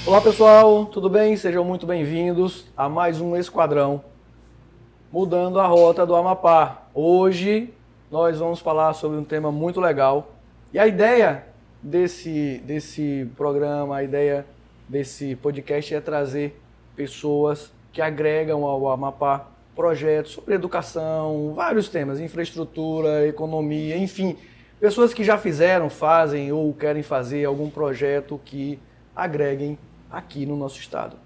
Olá pessoal, tudo bem? Sejam muito bem-vindos a mais um Esquadrão Mudando a Rota do Amapá. Hoje nós vamos falar sobre um tema muito legal e a ideia desse programa, a ideia desse podcast é trazer pessoas que agregam ao Amapá projetos sobre educação, vários temas, infraestrutura, economia, enfim, pessoas que já fizeram, fazem ou querem fazer algum projeto que agreguem aqui no nosso estado.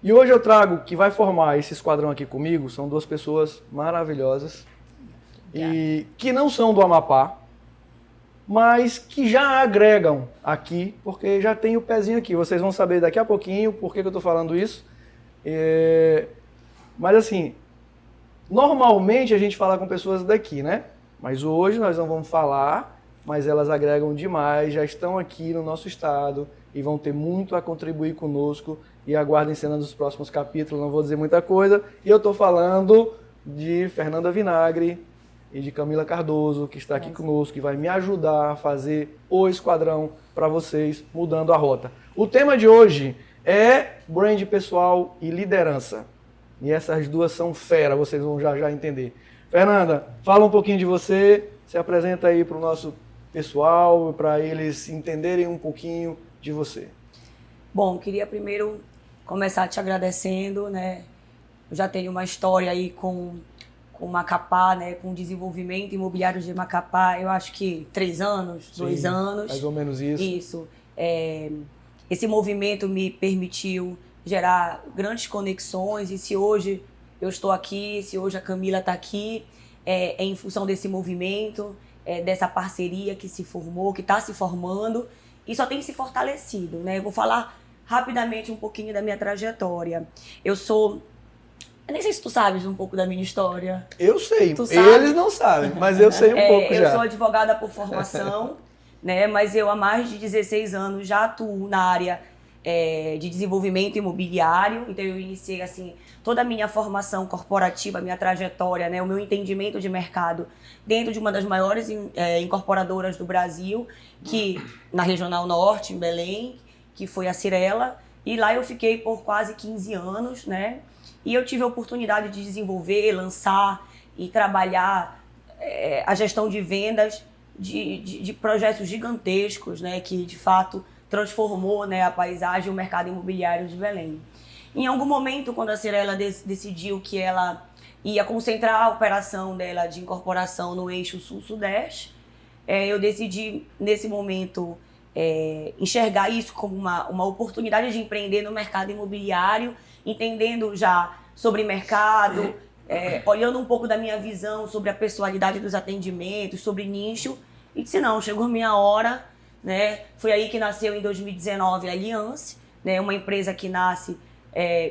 E hoje eu trago, que vai formar esse esquadrão aqui comigo, são duas pessoas maravilhosas e que não são do Amapá, mas que já agregam aqui, porque já tem o pezinho aqui. Vocês vão saber daqui a pouquinho por que eu estou falando isso. Mas assim, normalmente a gente fala com pessoas daqui, né? Mas hoje nós não vamos falar, mas elas agregam demais, já estão aqui no nosso estado e vão ter muito a contribuir conosco. E aguardem cenas dos próximos capítulos, não vou dizer muita coisa. E eu estou falando de Fernanda Vinagre e de Camila Cardoso, que está aqui conosco, que vai me ajudar a fazer o esquadrão para vocês, mudando a rota. O tema de hoje é brand pessoal e liderança. E essas duas são fera, vocês vão já entender. Fernanda, fala um pouquinho de você, se apresenta aí para o nosso pessoal, para eles entenderem um pouquinho de você. Bom, queria primeiro começar te agradecendo, né? Eu já tenho uma história aí com Macapá, né? Com o desenvolvimento imobiliário de Macapá, eu acho que 3 anos, Sim, 2 anos. Mais ou menos isso. Isso. Esse movimento me permitiu gerar grandes conexões e se hoje eu estou aqui, se hoje a Camila está aqui, é em função desse movimento, dessa parceria que se formou, que está se formando e só tem se fortalecido, né? Eu vou falar rapidamente um pouquinho da minha trajetória. Eu nem sei se tu sabes um pouco da minha história. Eu sei, Tu sabe? Eles não sabem, mas eu sei um pouco já. Eu sou advogada por formação, né? Mas eu há mais de 16 anos já atuo na área de desenvolvimento imobiliário. Então eu iniciei assim toda a minha formação corporativa, a minha trajetória, né? O meu entendimento de mercado dentro de uma das maiores incorporadoras do Brasil, que na Regional Norte, em Belém, que foi a Cirela, e lá eu fiquei por quase 15 anos, né? E eu tive a oportunidade de desenvolver, lançar e trabalhar a gestão de vendas de projetos gigantescos, né? Que de fato transformou, né, a paisagem e o mercado imobiliário de Belém. Em algum momento, quando a Cirela decidiu que ela ia concentrar a operação dela de incorporação no eixo sul-sudeste, eu decidi, nesse momento, enxergar isso como uma oportunidade de empreender no mercado imobiliário, entendendo já sobre mercado, olhando um pouco da minha visão sobre a pessoalidade dos atendimentos, sobre nicho, e disse, não, chegou a minha hora, né? Foi aí que nasceu em 2019 a Aliance, né? Uma empresa que nasce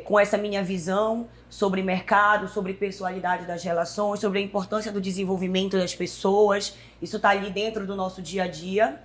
com essa minha visão sobre mercado, sobre pessoalidade das relações, sobre a importância do desenvolvimento das pessoas. Isso está ali dentro do nosso dia a dia.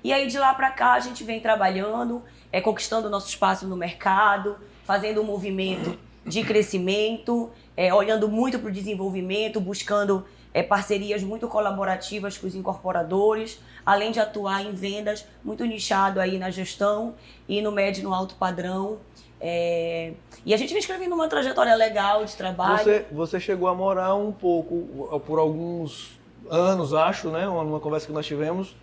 E aí de lá para cá a gente vem trabalhando, conquistando o nosso espaço no mercado, fazendo um movimento de crescimento, olhando muito para o desenvolvimento, buscando parcerias muito colaborativas com os incorporadores, além de atuar em vendas, muito nichado aí na gestão e no médio e no alto padrão. E a gente vem escrevendo uma trajetória legal de trabalho. Você chegou a morar um pouco, por alguns anos, acho, né? Uma conversa que nós tivemos,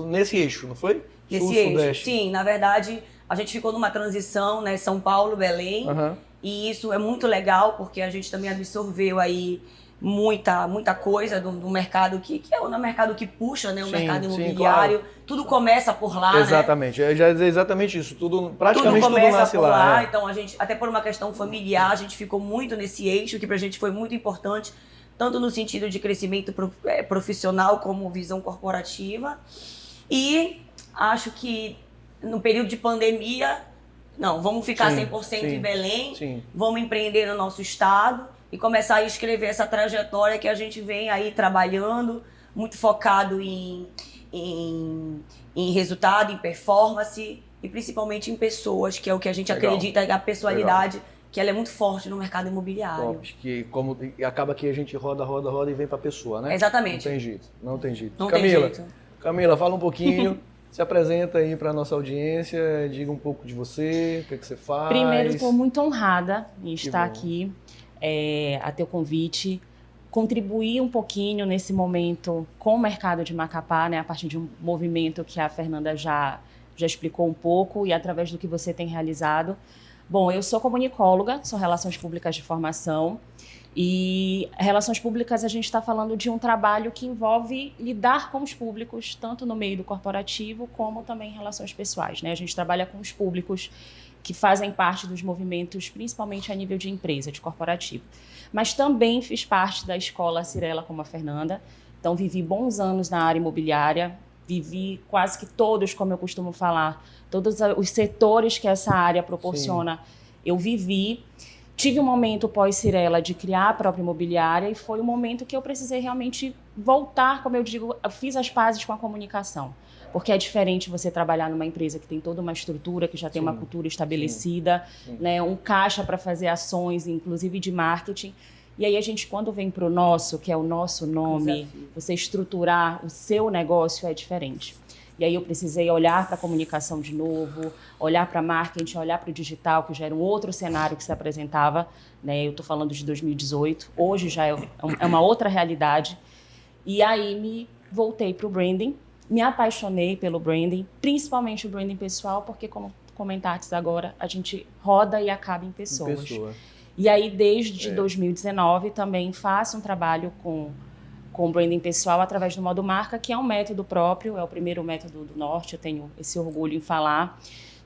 nesse eixo, não foi? Nesse eixo, sim. Na verdade, a gente ficou numa transição, né? São Paulo, Belém. Uhum. E isso é muito legal, porque a gente também absorveu aí muita coisa do mercado que é o mercado que puxa, né, o mercado imobiliário. Claro. Tudo começa por lá, exatamente, né? Eu já ia dizer exatamente isso. Praticamente tudo nasce por lá. Então a gente, até por uma questão familiar, a gente ficou muito nesse eixo, que pra gente foi muito importante, tanto no sentido de crescimento profissional como visão corporativa. E acho que no período de pandemia, não, vamos ficar 100% em Belém, vamos empreender no nosso estado e começar a escrever essa trajetória que a gente vem aí trabalhando, muito focado em resultado, em performance e principalmente em pessoas, que é o que a gente acredita, que a personalidade, que ela é muito forte no mercado imobiliário. Top, que acaba que a gente roda e vem para a pessoa, né? Exatamente. Não tem jeito. Camila, fala um pouquinho. Se apresenta aí para a nossa audiência, diga um pouco de você, o que é que você faz. Primeiro, estou muito honrada em estar bom. aqui, a teu convite, contribuir um pouquinho nesse momento com o mercado de Macapá, né, a partir de um movimento que a Fernanda já explicou um pouco e através do que você tem realizado. Bom, eu sou comunicóloga, sou Relações Públicas de formação. E relações públicas, a gente está falando de um trabalho que envolve lidar com os públicos, tanto no meio do corporativo, como também em relações pessoais, né? A gente trabalha com os públicos que fazem parte dos movimentos, principalmente a nível de empresa, de corporativo. Mas também fiz parte da escola Cirela como a Fernanda, então vivi bons anos na área imobiliária, vivi quase que todos, como eu costumo falar, todos os setores que essa área proporciona, eu vivi. Tive um momento pós-Cirela de criar a própria imobiliária e foi um momento que eu precisei realmente voltar, como eu digo, eu fiz as pazes com a comunicação. Porque é diferente você trabalhar numa empresa que tem toda uma estrutura, que já tem uma cultura estabelecida, né, um caixa para fazer ações, inclusive de marketing. E aí a gente, quando vem para o nosso, que é o nosso nome, você estruturar o seu negócio é diferente. E aí eu precisei olhar para a comunicação de novo, olhar para marketing, olhar para o digital, que já era um outro cenário que se apresentava, né? Eu estou falando de 2018, hoje já é uma outra realidade. E aí me voltei para o branding, me apaixonei pelo branding, principalmente o branding pessoal, porque como comentaste agora, a gente roda e acaba em pessoas. E aí desde 2019 também faço um trabalho com branding pessoal através do modo marca, que é um método próprio, é o primeiro método do Norte, eu tenho esse orgulho em falar,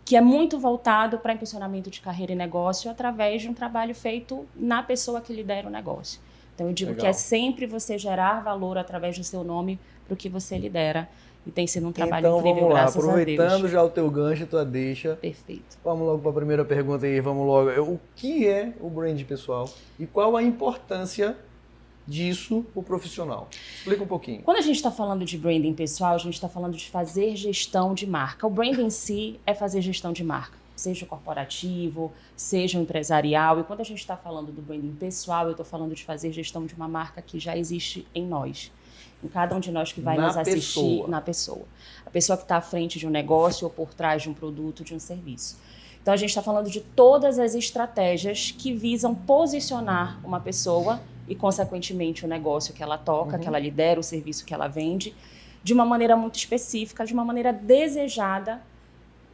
que é muito voltado para impulsionamento de carreira e negócio através de um trabalho feito na pessoa que lidera o negócio. Então eu digo que é sempre você gerar valor através do seu nome para o que você lidera. E tem sido um trabalho incrível, graças a Deus. Aproveitando já o teu gancho, tua deixa. Perfeito. Vamos logo para a primeira pergunta aí, vamos logo. O que é o brand pessoal e qual a importância disso para o profissional? Explica um pouquinho. Quando a gente está falando de branding pessoal, a gente está falando de fazer gestão de marca. O branding em si é fazer gestão de marca, seja o corporativo, seja o empresarial. E quando a gente está falando do branding pessoal, eu estou falando de fazer gestão de uma marca que já existe em nós. Em cada um de nós que vai nos assistir, na pessoa. A pessoa que está à frente de um negócio ou por trás de um produto, de um serviço. Então a gente está falando de todas as estratégias que visam posicionar uma pessoa e, consequentemente, o negócio que ela toca, que ela lidera, o serviço que ela vende, de uma maneira muito específica, de uma maneira desejada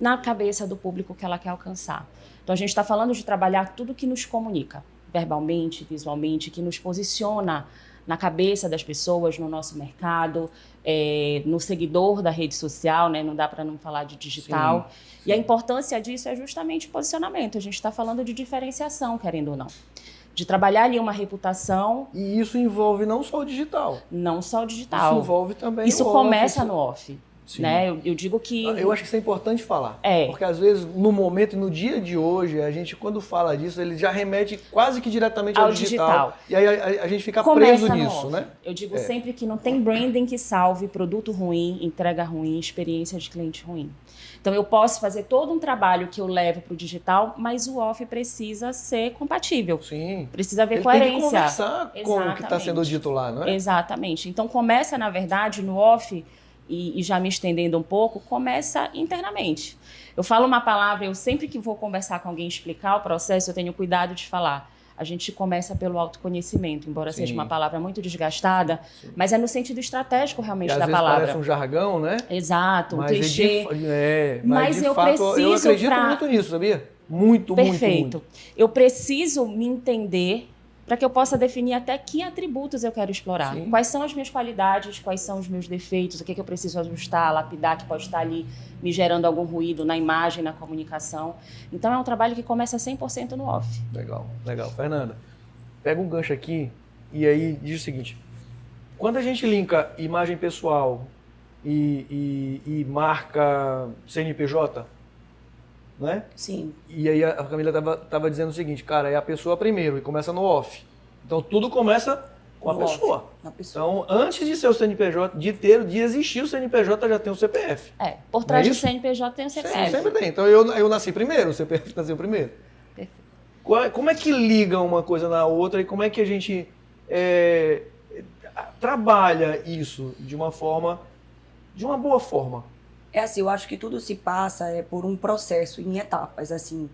na cabeça do público que ela quer alcançar. Então, a gente está falando de trabalhar tudo que nos comunica, verbalmente, visualmente, que nos posiciona na cabeça das pessoas, no nosso mercado, no seguidor da rede social, né? Não dá para não falar de digital. Sim. E a importância disso é justamente o posicionamento. A gente está falando de diferenciação, querendo ou não. De trabalhar ali uma reputação. E isso envolve não só o digital. Não só o digital. Isso envolve também isso o começa off. No off. Né? Eu digo que... Eu acho que isso é importante falar. Porque às vezes, no momento e no dia de hoje, a gente, quando fala disso, ele já remete quase que diretamente ao digital. E aí a gente fica preso nisso, né? Eu digo sempre que não tem branding que salve produto ruim, entrega ruim, experiência de cliente ruim. Então, eu posso fazer todo um trabalho que eu levo para o digital, mas o off precisa ser compatível. Sim. Precisa haver coerência. Tem que conversar com o que está sendo dito lá, não é? Exatamente. Então, começa, na verdade, no off, e já me estendendo um pouco, começa internamente. Eu falo uma palavra, eu sempre que vou conversar com alguém, explicar o processo, eu tenho cuidado de falar. A gente começa pelo autoconhecimento, embora seja uma palavra muito desgastada, mas é no sentido estratégico realmente da palavra. Às vezes parece um jargão, né? Exato, um clichê. Mas de fato, eu acredito muito nisso, sabia? Muito, Perfeito. Muito. Eu preciso me entender para que eu possa definir até que atributos eu quero explorar. Sim. Quais são as minhas qualidades, quais são os meus defeitos, o que eu preciso ajustar, lapidar, que pode estar ali me gerando algum ruído na imagem, na comunicação. Então, é um trabalho que começa 100% no off. Legal, legal. Fernanda, pega um gancho aqui e aí diz o seguinte. Quando a gente linka imagem pessoal e marca CNPJ, né? Sim. E aí a Camila tava dizendo o seguinte, cara, é a pessoa primeiro e começa no off. Então tudo começa com a pessoa. Então, antes de ser o CNPJ, de existir o CNPJ, já tem o CPF. Por trás do CNPJ tem o CPF. Sempre tem. Então eu nasci primeiro, o CPF nasceu primeiro. Perfeito. Como é que liga uma coisa na outra e como é que a gente trabalha isso de uma boa forma? É assim, eu acho que tudo se passa por um processo, em etapas, assim.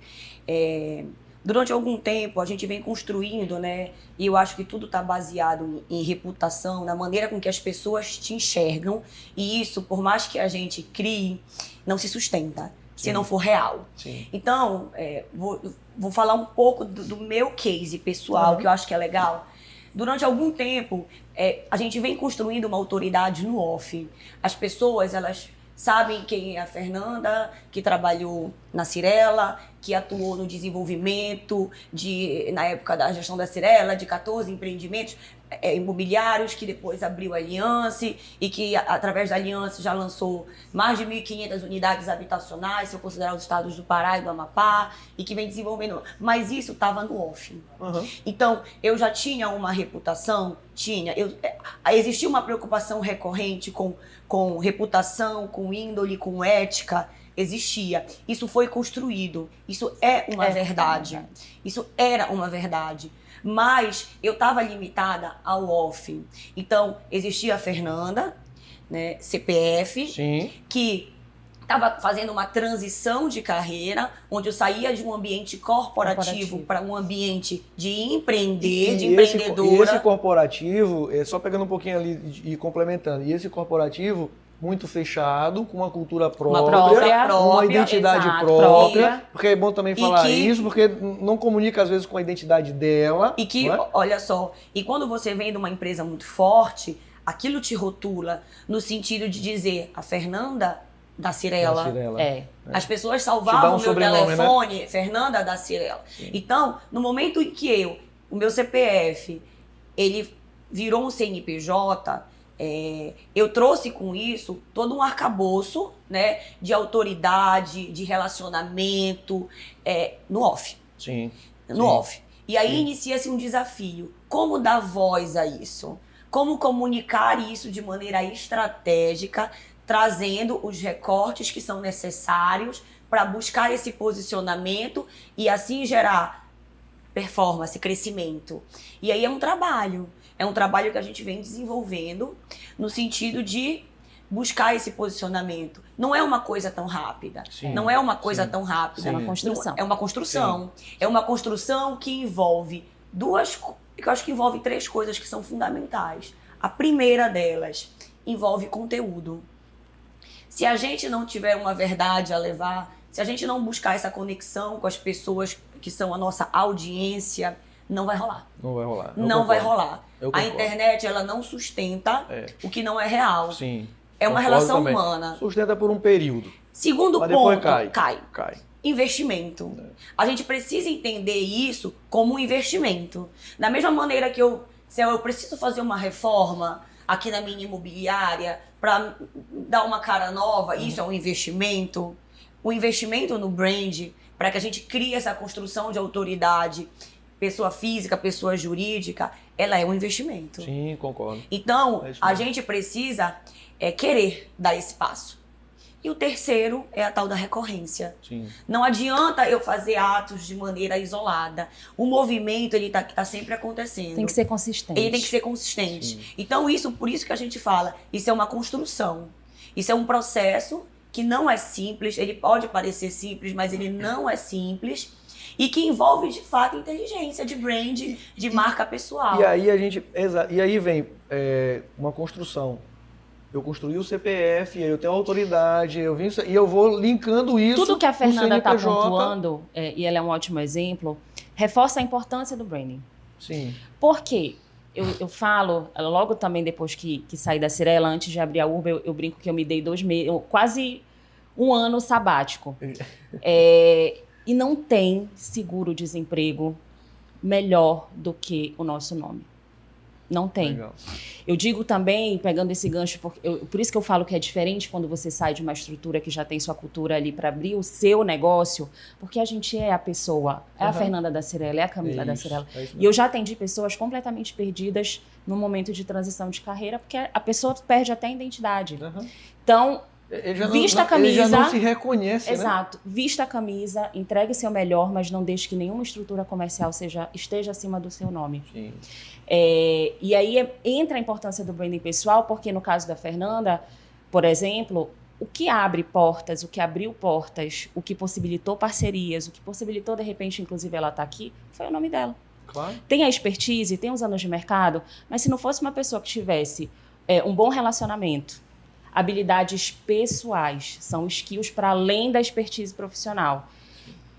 Durante algum tempo, a gente vem construindo, né? E eu acho que tudo está baseado em reputação, na maneira com que as pessoas te enxergam. E isso, por mais que a gente crie, não se sustenta, se não for real. Sim. Então, vou falar um pouco do meu case pessoal, que eu acho que é legal. Durante algum tempo, a gente vem construindo uma autoridade no off. As pessoas, elas sabem quem é a Fernanda, que trabalhou na Cyrela, que atuou no desenvolvimento, na época da gestão da Cyrela, de 14 empreendimentos imobiliários, que depois abriu a Alliance e que, através da Alliance, já lançou mais de 1.500 unidades habitacionais, se eu considerar os estados do Pará e do Amapá, e que vem desenvolvendo. Mas isso estava no off. Então, eu já tinha uma reputação, existia uma preocupação recorrente com reputação, com índole, com ética, existia. Isso foi construído. Isso é uma verdade. Isso era uma verdade. Mas eu estava limitada ao off. Então, existia a Fernanda, né, CPF, Sim. que estava fazendo uma transição de carreira, onde eu saía de um ambiente corporativo para um ambiente de empreender, de empreendedora. E esse corporativo, só pegando um pouquinho ali e complementando, e esse corporativo muito fechado, com uma cultura própria, uma identidade própria, porque é bom também falar isso, porque não comunica às vezes com a identidade dela. E que, olha só, e quando você vem de uma empresa muito forte, aquilo te rotula no sentido de dizer, a Fernanda da Cyrela. As pessoas salvavam o meu telefone, né? Fernanda da Cyrela. Então, no momento em que o meu CPF, ele virou um CNPJ, eu trouxe com isso todo um arcabouço, né, de autoridade, de relacionamento, no off. Sim. No off. E aí inicia-se um desafio. Como dar voz a isso? Como comunicar isso de maneira estratégica, trazendo os recortes que são necessários para buscar esse posicionamento e assim gerar performance, crescimento. E aí é um trabalho que a gente vem desenvolvendo no sentido de buscar esse posicionamento. Não é uma coisa tão rápida. Não é uma coisa tão rápida. É uma construção. É uma construção. É uma construção que envolve que eu acho que envolve 3 coisas que são fundamentais. A primeira delas envolve conteúdo. Se a gente não tiver uma verdade a levar, se a gente não buscar essa conexão com as pessoas que são a nossa audiência, não vai rolar. Não vai rolar. Não vai rolar. A internet, ela não sustenta o que não é real. Sim. É uma relação humana. Sustenta por um período. Segundo mas ponto, cai. Investimento. A gente precisa entender isso como um investimento. Da mesma maneira que se eu preciso fazer uma reforma aqui na minha imobiliária para dar uma cara nova, isso é um investimento. O investimento no brand, para que a gente crie essa construção de autoridade, pessoa física, pessoa jurídica, ela é um investimento. Sim, concordo. Então, a gente precisa querer dar esse passo. E o terceiro é a tal da recorrência. Sim. Não adianta eu fazer atos de maneira isolada. O movimento, ele tá sempre acontecendo. Tem que ser consistente. Ele tem que ser consistente. Sim. Então, por isso que a gente fala, isso é uma construção. Isso é um processo que não é simples. Ele pode parecer simples, mas ele não é simples. E que envolve, de fato, inteligência de brand, de marca pessoal. E aí vem uma construção. Eu construí o CPF, eu tenho autoridade, e eu vou linkando isso. Tudo que a Fernanda está CNPJ. pontuando, e ela é um ótimo exemplo, reforça a importância do branding. Sim. Por quê? Eu falo, logo também depois que saí da Cyrela, antes de abrir a Urba, eu brinco que eu me dei 2 meses, quase 1 ano sabático. E não tem seguro-desemprego melhor do que o nosso nome. Não tem. Legal. Eu digo também, pegando esse gancho, por isso que eu falo que é diferente quando você sai de uma estrutura que já tem sua cultura ali para abrir o seu negócio, porque a gente é a pessoa, é a Fernanda da Cyrela, é a Camila da Cyrela. E eu já atendi pessoas completamente perdidas no momento de transição de carreira, porque a pessoa perde até a identidade. Então, vista a camisa. Ele já não se reconhece, exato. Né? Vista a camisa, entregue seu melhor, mas não deixe que nenhuma estrutura comercial esteja acima do seu nome. Sim. E aí entra a importância do branding pessoal, porque no caso da Fernanda, por exemplo, o que abre portas, o que abriu portas, o que possibilitou parcerias, o que possibilitou, de repente, inclusive, ela estar aqui, foi o nome dela. Claro. Tem a expertise, tem os anos de mercado, mas se não fosse uma pessoa que tivesse um bom relacionamento, habilidades pessoais, são skills para além da expertise profissional,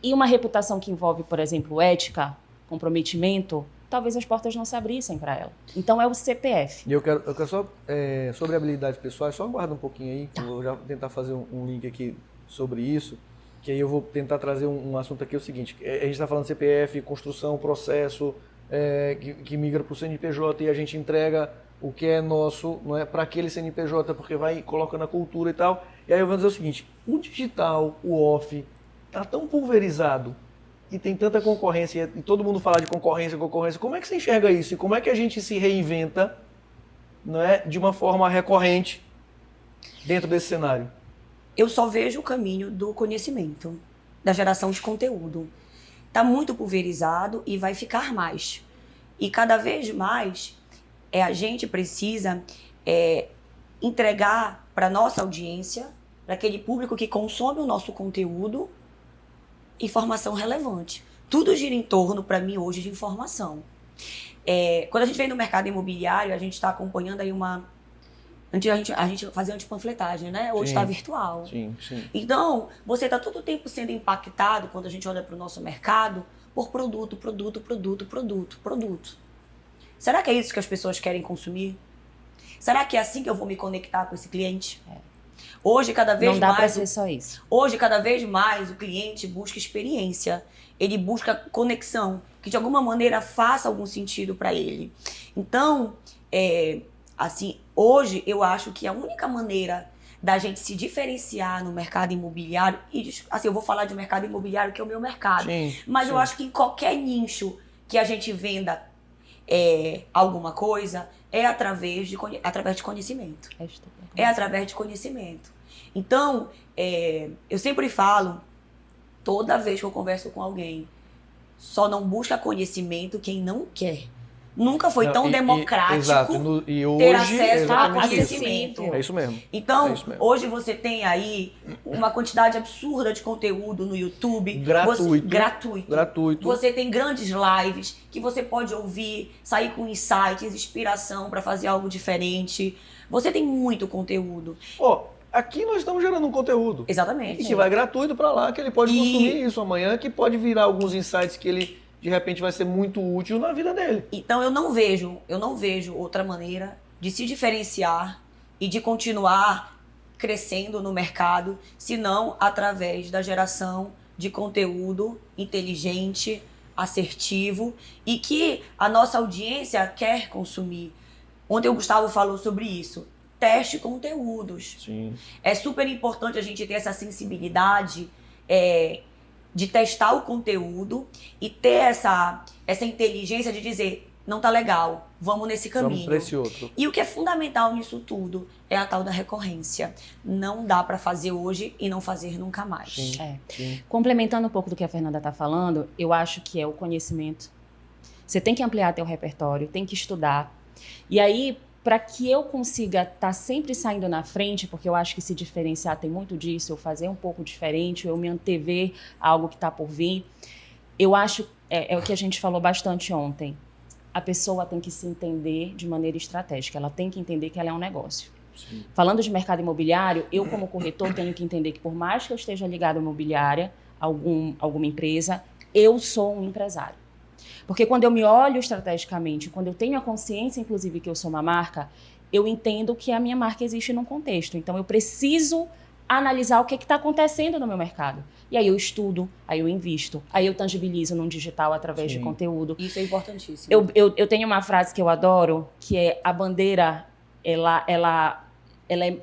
e uma reputação que envolve, por exemplo, ética, comprometimento, talvez as portas não se abrissem para ela. Então é o CPF. E eu quero só, sobre habilidades pessoais, só aguarda um pouquinho aí, que eu vou já tentar fazer um link aqui sobre isso, que aí eu vou tentar trazer um assunto aqui, é o seguinte, a gente está falando CPF, construção, processo, que migra para o CNPJ e a gente entrega o que é nosso, não é, para aquele CNPJ, porque vai e coloca na cultura e tal. E aí eu vou dizer o seguinte, o digital, o off, está tão pulverizado e tem tanta concorrência, e todo mundo fala de concorrência, como é que você enxerga isso? E como é que a gente se reinventa, não é, de uma forma recorrente dentro desse cenário? Eu só vejo o caminho do conhecimento, da geração de conteúdo. Está muito pulverizado e vai ficar mais. E cada vez mais a gente precisa entregar para a nossa audiência, para aquele público que consome o nosso conteúdo, informação relevante. Tudo gira em torno, para mim, hoje, de informação. Quando a gente vem no mercado imobiliário, a gente está acompanhando aí uma... A gente fazia antipanfletagem, né? Hoje está virtual. Sim. Então, você está todo o tempo sendo impactado, quando a gente olha para o nosso mercado, por produto. Será que é isso que as pessoas querem consumir? Será que é assim que eu vou me conectar com esse cliente? Hoje, cada vez mais... Não dá para ser só isso. Hoje, cada vez mais, o cliente busca experiência. Ele busca conexão, que de alguma maneira faça algum sentido para ele. Então, assim, hoje eu acho que a única maneira da gente se diferenciar no mercado imobiliário, e assim, eu vou falar de mercado imobiliário, que é o meu mercado, mas eu acho que em qualquer nicho que a gente venda alguma coisa, é através de conhecimento. É através de conhecimento. Então, eu sempre falo, toda vez que eu converso com alguém, só não busca conhecimento quem não quer. Nunca foi tão democrático exato. E hoje, ter acesso a conhecimento. É isso mesmo. Então, hoje você tem aí uma quantidade absurda de conteúdo no YouTube. Gratuito. Você tem grandes lives que você pode ouvir, sair com insights, inspiração para fazer algo diferente. Você tem muito conteúdo. Aqui nós estamos gerando um conteúdo. Exatamente. E que vai gratuito para lá, que ele pode consumir isso amanhã, que pode virar alguns insights que ele... de repente vai ser muito útil na vida dele. Então eu não vejo outra maneira de se diferenciar e de continuar crescendo no mercado, senão através da geração de conteúdo inteligente, assertivo e que a nossa audiência quer consumir. Ontem o Gustavo falou sobre isso. Teste conteúdos. Sim. É super importante a gente ter essa sensibilidade de testar o conteúdo e ter essa inteligência de dizer, não tá legal, vamos nesse caminho. Vamos para esse outro. E o que é fundamental nisso tudo é a tal da recorrência. Não dá para fazer hoje e não fazer nunca mais. Sim. Complementando um pouco do que a Fernanda está falando, eu acho que é o conhecimento. Você tem que ampliar teu repertório, tem que estudar. E aí, para que eu consiga estar sempre saindo na frente, porque eu acho que se diferenciar tem muito disso, eu fazer um pouco diferente, eu me antever a algo que está por vir, eu acho, é o que a gente falou bastante ontem, a pessoa tem que se entender de maneira estratégica, ela tem que entender que ela é um negócio. Sim. Falando de mercado imobiliário, eu como corretor tenho que entender que por mais que eu esteja ligado à imobiliária, alguma empresa, eu sou um empresário. Porque quando eu me olho estrategicamente, quando eu tenho a consciência, inclusive, que eu sou uma marca, eu entendo que a minha marca existe num contexto. Então, eu preciso analisar o que está acontecendo no meu mercado. E aí eu estudo, aí eu invisto, aí eu tangibilizo num digital através de conteúdo. Isso é importantíssimo. Eu tenho uma frase que eu adoro, que é a bandeira, ela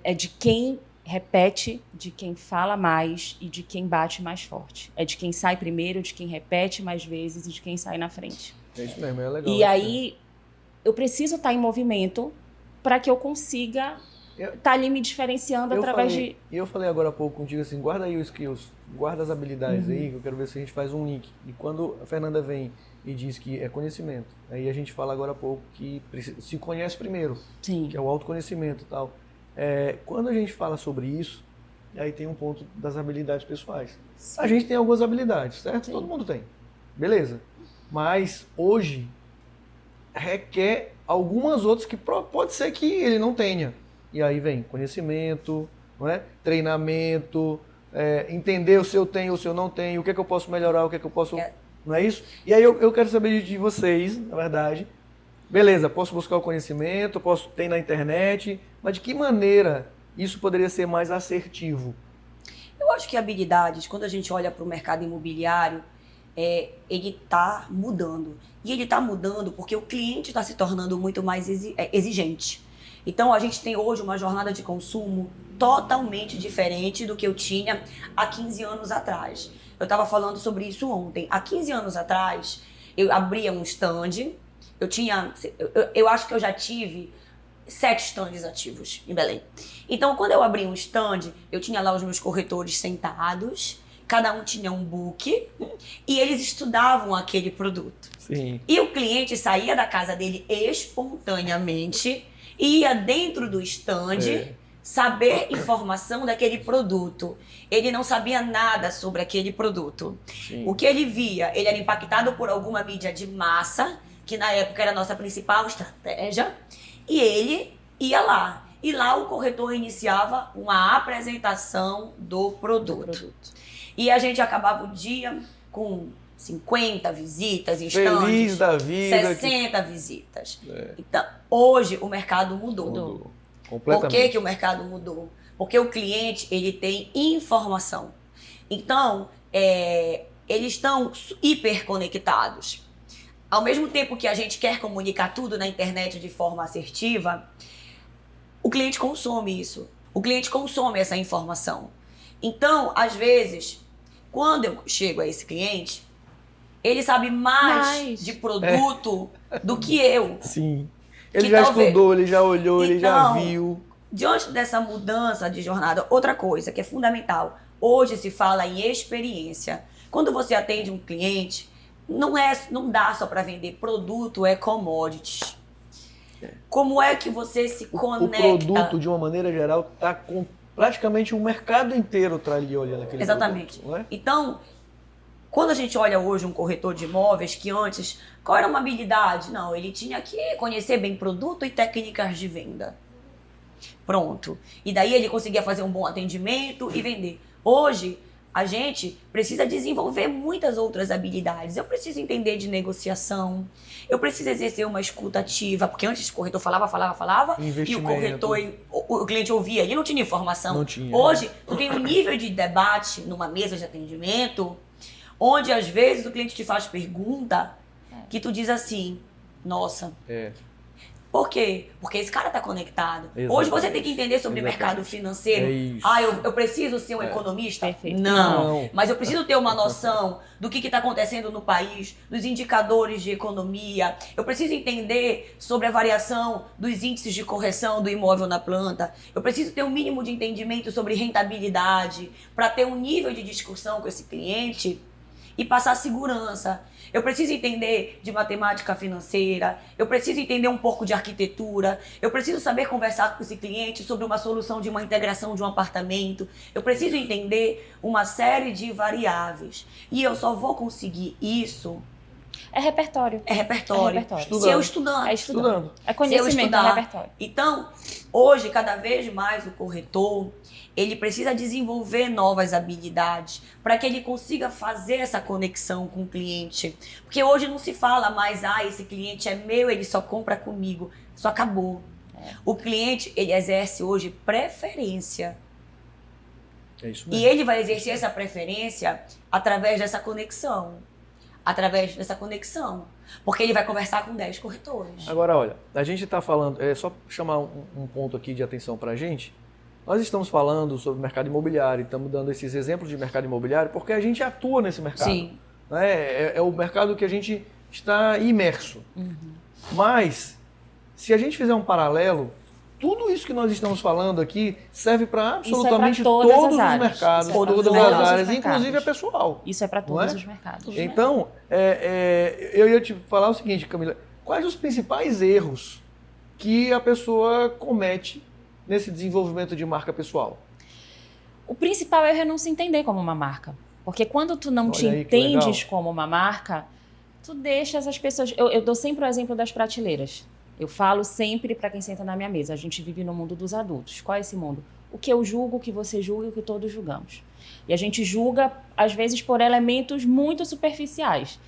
é de quem repete, de quem fala mais e de quem bate mais forte. É de quem sai primeiro, de quem repete mais vezes e de quem sai na frente. É isso mesmo, é legal. E aí, eu preciso estar em movimento para que eu consiga estar ali me diferenciando através de... E eu falei agora há pouco contigo assim, guarda aí os skills, guarda as habilidades aí, que eu quero ver se a gente faz um link. E quando a Fernanda vem e diz que é conhecimento, aí a gente fala agora há pouco que se conhece primeiro, Sim. que é o autoconhecimento e tal. Quando a gente fala sobre isso, E aí tem um ponto das habilidades pessoais. A gente tem algumas habilidades, certo? Sim. Todo mundo tem. Beleza. Mas hoje requer algumas outras que pode ser que ele não tenha. E aí vem conhecimento, não é? Treinamento, entender se eu tenho ou se eu não tenho, o que é que eu posso melhorar, o que é que eu posso... Não é isso? E aí eu quero saber de vocês, na verdade. Beleza, posso buscar o conhecimento, posso ter na internet, mas de que maneira isso poderia ser mais assertivo? Eu acho que habilidades, quando a gente olha para o mercado imobiliário, ele está mudando. E ele está mudando porque o cliente está se tornando muito mais exigente. Então, a gente tem hoje uma jornada de consumo totalmente diferente do que eu tinha há 15 anos atrás. Eu estava falando sobre isso ontem. Há 15 anos atrás, eu abria um stand, eu acho que eu já tive 7 stands ativos em Belém. Então, quando eu abri um stand, eu tinha lá os meus corretores sentados, cada um tinha um book e eles estudavam aquele produto. Sim. E o cliente saía da casa dele espontaneamente, ia dentro do stand saber informação daquele produto. Ele não sabia nada sobre aquele produto. Sim. O que ele via, ele era impactado por alguma mídia de massa, que na época era a nossa principal estratégia, e ele ia lá. E lá o corretor iniciava uma apresentação do produto. E a gente acabava o dia com 50 visitas em Feliz stands, da vida. 60 visitas. Então, hoje o mercado mudou. Mudou. Por Completamente. que o mercado mudou? Porque o cliente, ele tem informação. Então, eles estão hiperconectados. Ao mesmo tempo que a gente quer comunicar tudo na internet de forma assertiva, o cliente consome isso. O cliente consome essa informação. Então, às vezes, quando eu chego a esse cliente, ele sabe mais de produto do que eu. Sim. Ele Que já talvez- estudou, ele já olhou, ele já Então, viu. Diante dessa mudança de jornada, outra coisa que é fundamental, hoje se fala em experiência. Quando você atende um cliente, não dá só para vender produto, é commodities. Como é que você se O conecta? produto, de uma maneira geral, está com praticamente o mercado inteiro tá ali olhando aquele Exatamente. produto, não é? Então, quando a gente olha hoje um corretor de imóveis que antes, qual era uma habilidade? Não, ele tinha que conhecer bem produto e técnicas de venda. Pronto. E daí ele conseguia fazer um bom atendimento e vender. Hoje, a gente precisa desenvolver muitas outras habilidades. Eu preciso entender de negociação, eu preciso exercer uma escuta ativa, porque antes o corretor falava, e o Investimento. corretor, o cliente ouvia, ele não tinha informação. Não tinha. Hoje, tu tem um nível de debate numa mesa de atendimento, onde às vezes o cliente te faz pergunta que tu diz assim, nossa, por quê? Porque esse cara está conectado. Exatamente. Hoje você tem que entender sobre mercado financeiro. É isso. Eu preciso ser um economista? Perfeito. Não. Mas eu preciso ter uma noção do que está acontecendo no país, dos indicadores de economia. Eu preciso entender sobre a variação dos índices de correção do imóvel na planta. Eu preciso ter um mínimo de entendimento sobre rentabilidade para ter um nível de discussão com esse cliente e passar segurança. Eu preciso entender de matemática financeira, eu preciso entender um pouco de arquitetura, eu preciso saber conversar com esse cliente sobre uma solução de uma integração de um apartamento, eu preciso entender uma série de variáveis. E eu só vou conseguir isso... É repertório. É repertório. Estudando. Se eu estudando. É estudando. É conhecimento, Se eu estudar. é repertório. Então, hoje, cada vez mais o corretor, ele precisa desenvolver novas habilidades para que ele consiga fazer essa conexão com o cliente. Porque hoje não se fala mais, esse cliente é meu, ele só compra comigo. Isso acabou. O cliente, ele exerce hoje preferência. É isso E mesmo. ele vai exercer essa preferência através dessa conexão. Porque ele vai conversar com 10 corretores. Agora, olha, a gente está falando, só chamar um ponto aqui de atenção para a gente. Nós estamos falando sobre mercado imobiliário, estamos dando esses exemplos de mercado imobiliário porque a gente atua nesse mercado. Sim. Né? É o mercado que a gente está imerso. Mas, se a gente fizer um paralelo, tudo isso que nós estamos falando aqui serve para absolutamente todas todos os as áreas. mercados, Isso é pra todas todos as os áreas, mercados. inclusive a pessoal. Isso é para Não todos é? os mercados. Então, eu ia te falar o seguinte, Camila, quais os principais erros que a pessoa comete nesse desenvolvimento de marca pessoal? O principal é não se entender como uma marca. Porque quando tu não te Olha aí, que entendes legal. como uma marca, tu deixas as pessoas... Eu dou sempre o exemplo das prateleiras. Eu falo sempre para quem senta na minha mesa. A gente vive no mundo dos adultos. Qual é esse mundo? O que eu julgo, o que você julga e o que todos julgamos. E a gente julga, às vezes, por elementos muito superficiais.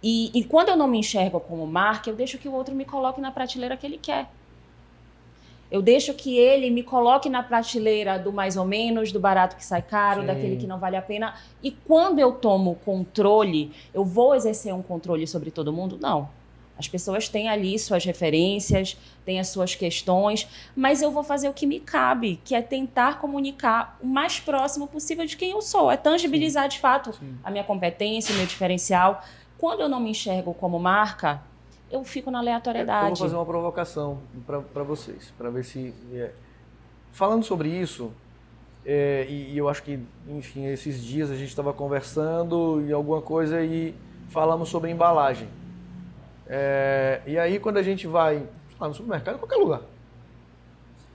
E quando eu não me enxergo como marca, eu deixo que o outro me coloque na prateleira que ele quer. Eu deixo que ele me coloque na prateleira do mais ou menos, do barato que sai caro, Sim. daquele que não vale a pena. E quando eu tomo controle, eu vou exercer um controle sobre todo mundo? Não. As pessoas têm ali suas referências, têm as suas questões, mas eu vou fazer o que me cabe, que é tentar comunicar o mais próximo possível de quem eu sou. É tangibilizar de fato a minha competência, o meu diferencial. Quando eu não me enxergo como marca, eu fico na Eu aleatoriedade. vou fazer uma provocação para vocês, para ver se... Falando sobre isso, e eu acho que, enfim, esses dias a gente estava conversando e alguma coisa e falamos sobre embalagem. E aí quando a gente vai no supermercado, em qualquer lugar,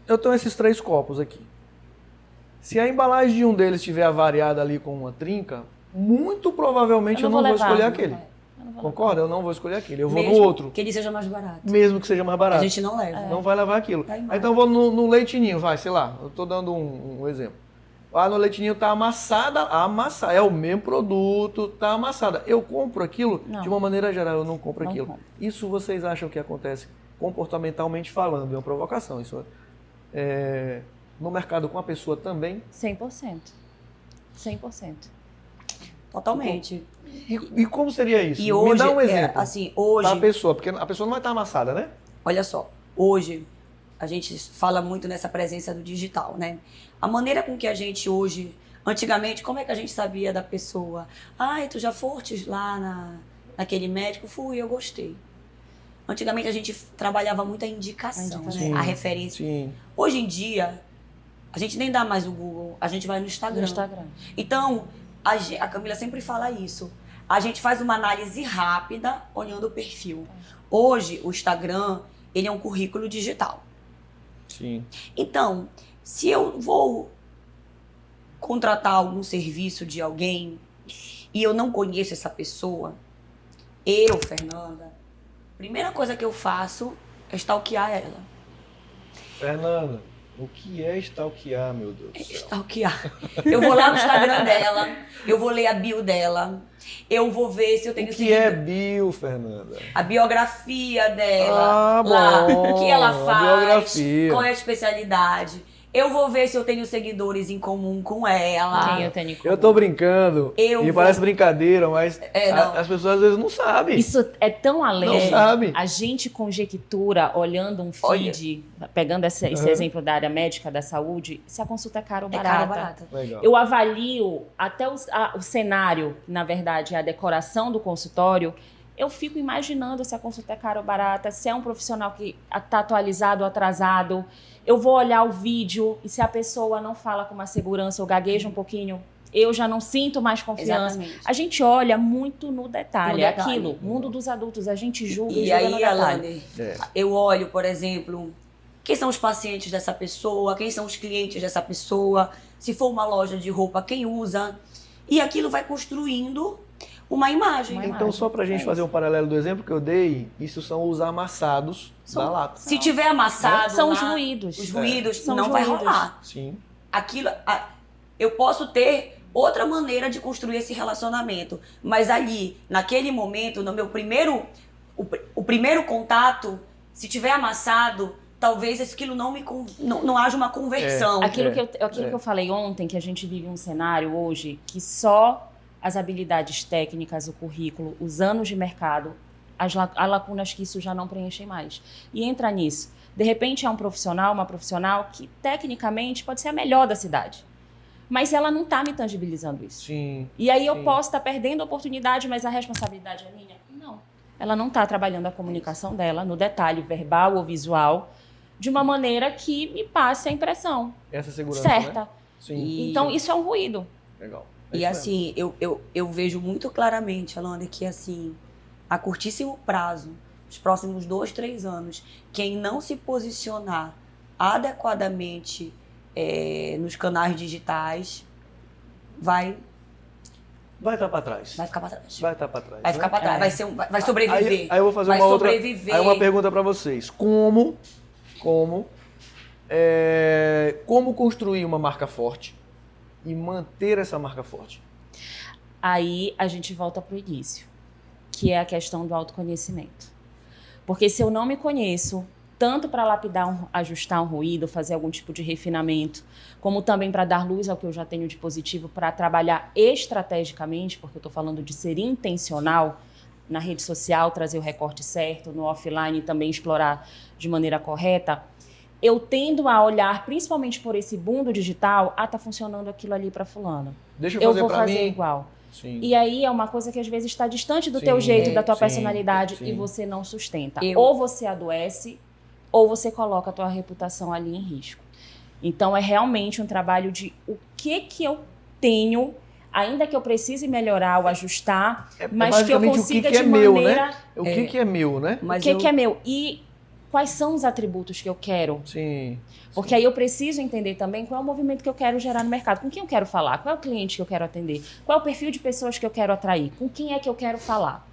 eu tenho esses 3 copos aqui. Se a embalagem de um deles estiver avariada ali com uma trinca, muito provavelmente eu não vou escolher aquele. Concorda? Eu não vou escolher aquele. Eu vou no outro. Que ele seja mais barato. Mesmo que seja mais barato. A gente não leva. Não vai levar aquilo. Tá Aí, então eu vou no leitinho, sei lá, eu tô dando um exemplo. No leitinho tá amassada, é o mesmo produto, tá amassada. Eu compro aquilo, de uma maneira geral, eu não compro aquilo. Compro. Isso vocês acham que acontece comportamentalmente falando, é uma provocação. Isso no mercado com a pessoa também? 100%. 100%. Totalmente. E como seria isso? E hoje, Me dá um exemplo. Hoje, da pessoa, porque a pessoa não vai estar amassada, né? olha só, hoje a gente fala muito nessa presença do digital, né? A maneira com que a gente hoje, antigamente, como é que a gente sabia da pessoa? Tu já foste lá naquele médico? Fui, eu gostei. Antigamente a gente trabalhava muito a indicação, Sim, né? A referência. Sim. Hoje em dia, a gente nem dá mais o Google, a gente vai no Instagram. Então, a Camila sempre fala isso. A gente faz uma análise rápida olhando o perfil. Hoje, o Instagram, ele é um currículo digital. Sim. Então, se eu vou contratar algum serviço de alguém e eu não conheço essa pessoa, Fernanda, a primeira coisa que eu faço é stalkear ela. Fernanda, o que é stalkear, meu Deus do céu? Stalkear. Eu vou lá no Instagram dela, eu vou ler a bio dela, eu vou ver se eu tenho O que é bio, Fernanda? a biografia dela, Ah, lá, bom, o que ela a faz, biografia. qual é a especialidade. Eu vou ver se eu tenho seguidores em comum com ela. Quem eu tenho em comum. Eu tô brincando, parece brincadeira, mas não. as pessoas às vezes não sabem. Isso é tão além. Não sabe. A gente conjectura, olhando um feed, pegando esse exemplo da área médica, da saúde, se a consulta é cara ou barata. Legal. Eu avalio até o cenário, na verdade, a decoração do consultório. Eu fico imaginando se a consulta é cara ou barata, se é um profissional que está atualizado ou atrasado. Eu vou olhar o vídeo e se a pessoa não fala com uma segurança ou gagueja um pouquinho, eu já não sinto mais confiança. Exatamente. A gente olha muito no detalhe. No detalhe. Aquilo, mundo dos adultos, a gente julga E julga no aí, detalhe. Alane, eu olho, por exemplo, quem são os pacientes dessa pessoa, quem são os clientes dessa pessoa, se for uma loja de roupa, quem usa. E aquilo vai construindo uma imagem. Então, só pra gente fazer um paralelo do exemplo que eu dei, isso são os amassados da lata. Se tiver amassado, São lá, os ruídos. os ruídos São não os vai ruídos. rolar. Sim. Aquilo, eu posso ter outra maneira de construir esse relacionamento, mas ali, naquele momento, no meu primeiro, o primeiro contato, se tiver amassado, talvez aquilo não haja uma conversão. Aquilo que eu falei ontem, que a gente vive um cenário hoje que só as habilidades técnicas, o currículo, os anos de mercado, as lacunas que isso já não preenche mais. E entra nisso. De repente é um profissional, uma profissional que tecnicamente pode ser a melhor da cidade. Mas ela não está me tangibilizando isso. Sim. E aí eu posso estar perdendo a oportunidade, mas a responsabilidade é minha? Não. Ela não está trabalhando a comunicação dela no detalhe verbal ou visual de uma maneira que me passe a impressão Essa segurança, certa. né? Sim. Então isso é um ruído. Legal. E assim, eu vejo muito claramente, Alane, que assim, a curtíssimo prazo, os próximos 2, 3 anos, quem não se posicionar adequadamente nos canais digitais, vai estar para trás. ficar para trás. Vai estar para trás. Vai né? ficar para trás, vai sobreviver. Aí eu vou fazer vai uma outra. sobreviver. Aí uma pergunta para vocês. Como construir uma marca forte e manter essa marca forte? Aí a gente volta para o início, que é a questão do autoconhecimento. Porque se eu não me conheço, tanto para lapidar, ajustar um ruído, fazer algum tipo de refinamento, como também para dar luz ao que eu já tenho de positivo, para trabalhar estrategicamente, porque eu estou falando de ser intencional, na rede social, trazer o recorte certo, no offline também explorar de maneira correta, eu tendo a olhar, principalmente por esse boom do digital, tá funcionando aquilo ali para fulano. Deixa Eu vou pra fazer mim. igual. Sim. E aí é uma coisa que às vezes está distante do Sim, teu jeito, da tua sim, personalidade sim. e você não sustenta. Eu- Ou você adoece, ou você coloca a tua reputação ali em risco. Então é realmente um trabalho de o que eu tenho, ainda que eu precise melhorar ou ajustar, mas que eu basicamente consiga o que de é meu, maneira... né? O que é meu, né? O Mas que é meu? E quais são os atributos que eu quero? Sim. Porque aí eu preciso entender também qual é o movimento que eu quero gerar no mercado, com quem eu quero falar, qual é o cliente que eu quero atender, qual é o perfil de pessoas que eu quero atrair, com quem é que eu quero falar.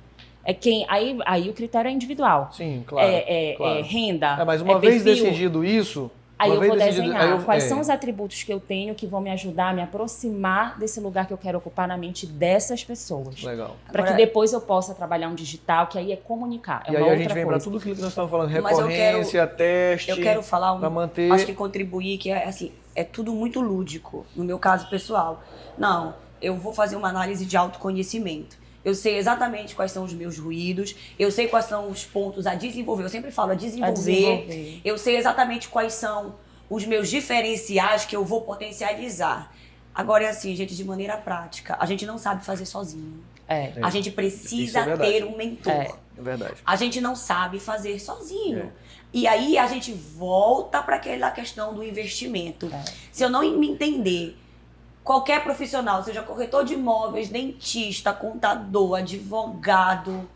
Aí o critério é individual. Sim, claro. claro. Renda. Mas uma vez perfil. decidido isso. Aí uma eu vez vou decidido- desenhar aí eu- quais são os atributos que eu tenho que vão me ajudar a me aproximar desse lugar que eu quero ocupar na mente dessas pessoas. Legal. Para que Agora- depois eu possa trabalhar um digital, que aí é comunicar. É E uma aí a outra gente vem para coisa. tudo aquilo que nós estamos falando, Mas eu recorrência, teste. Eu quero falar para manter. acho que contribuir, que é assim, é tudo muito lúdico, no meu caso pessoal. Não, eu vou fazer uma análise de autoconhecimento. Eu sei exatamente quais são os meus ruídos, eu sei quais são os pontos a desenvolver. Eu sempre falo a desenvolver. Eu sei exatamente quais são os meus diferenciais que eu vou potencializar. Agora é assim, gente, de maneira prática, a gente não sabe fazer sozinho. É. A gente Isso precisa é verdade. ter um mentor. É. É verdade. A gente não sabe fazer sozinho. É. E aí a gente volta para aquela questão do investimento. É. Se eu não me entender, qualquer profissional, seja corretor de imóveis, dentista, contador, advogado,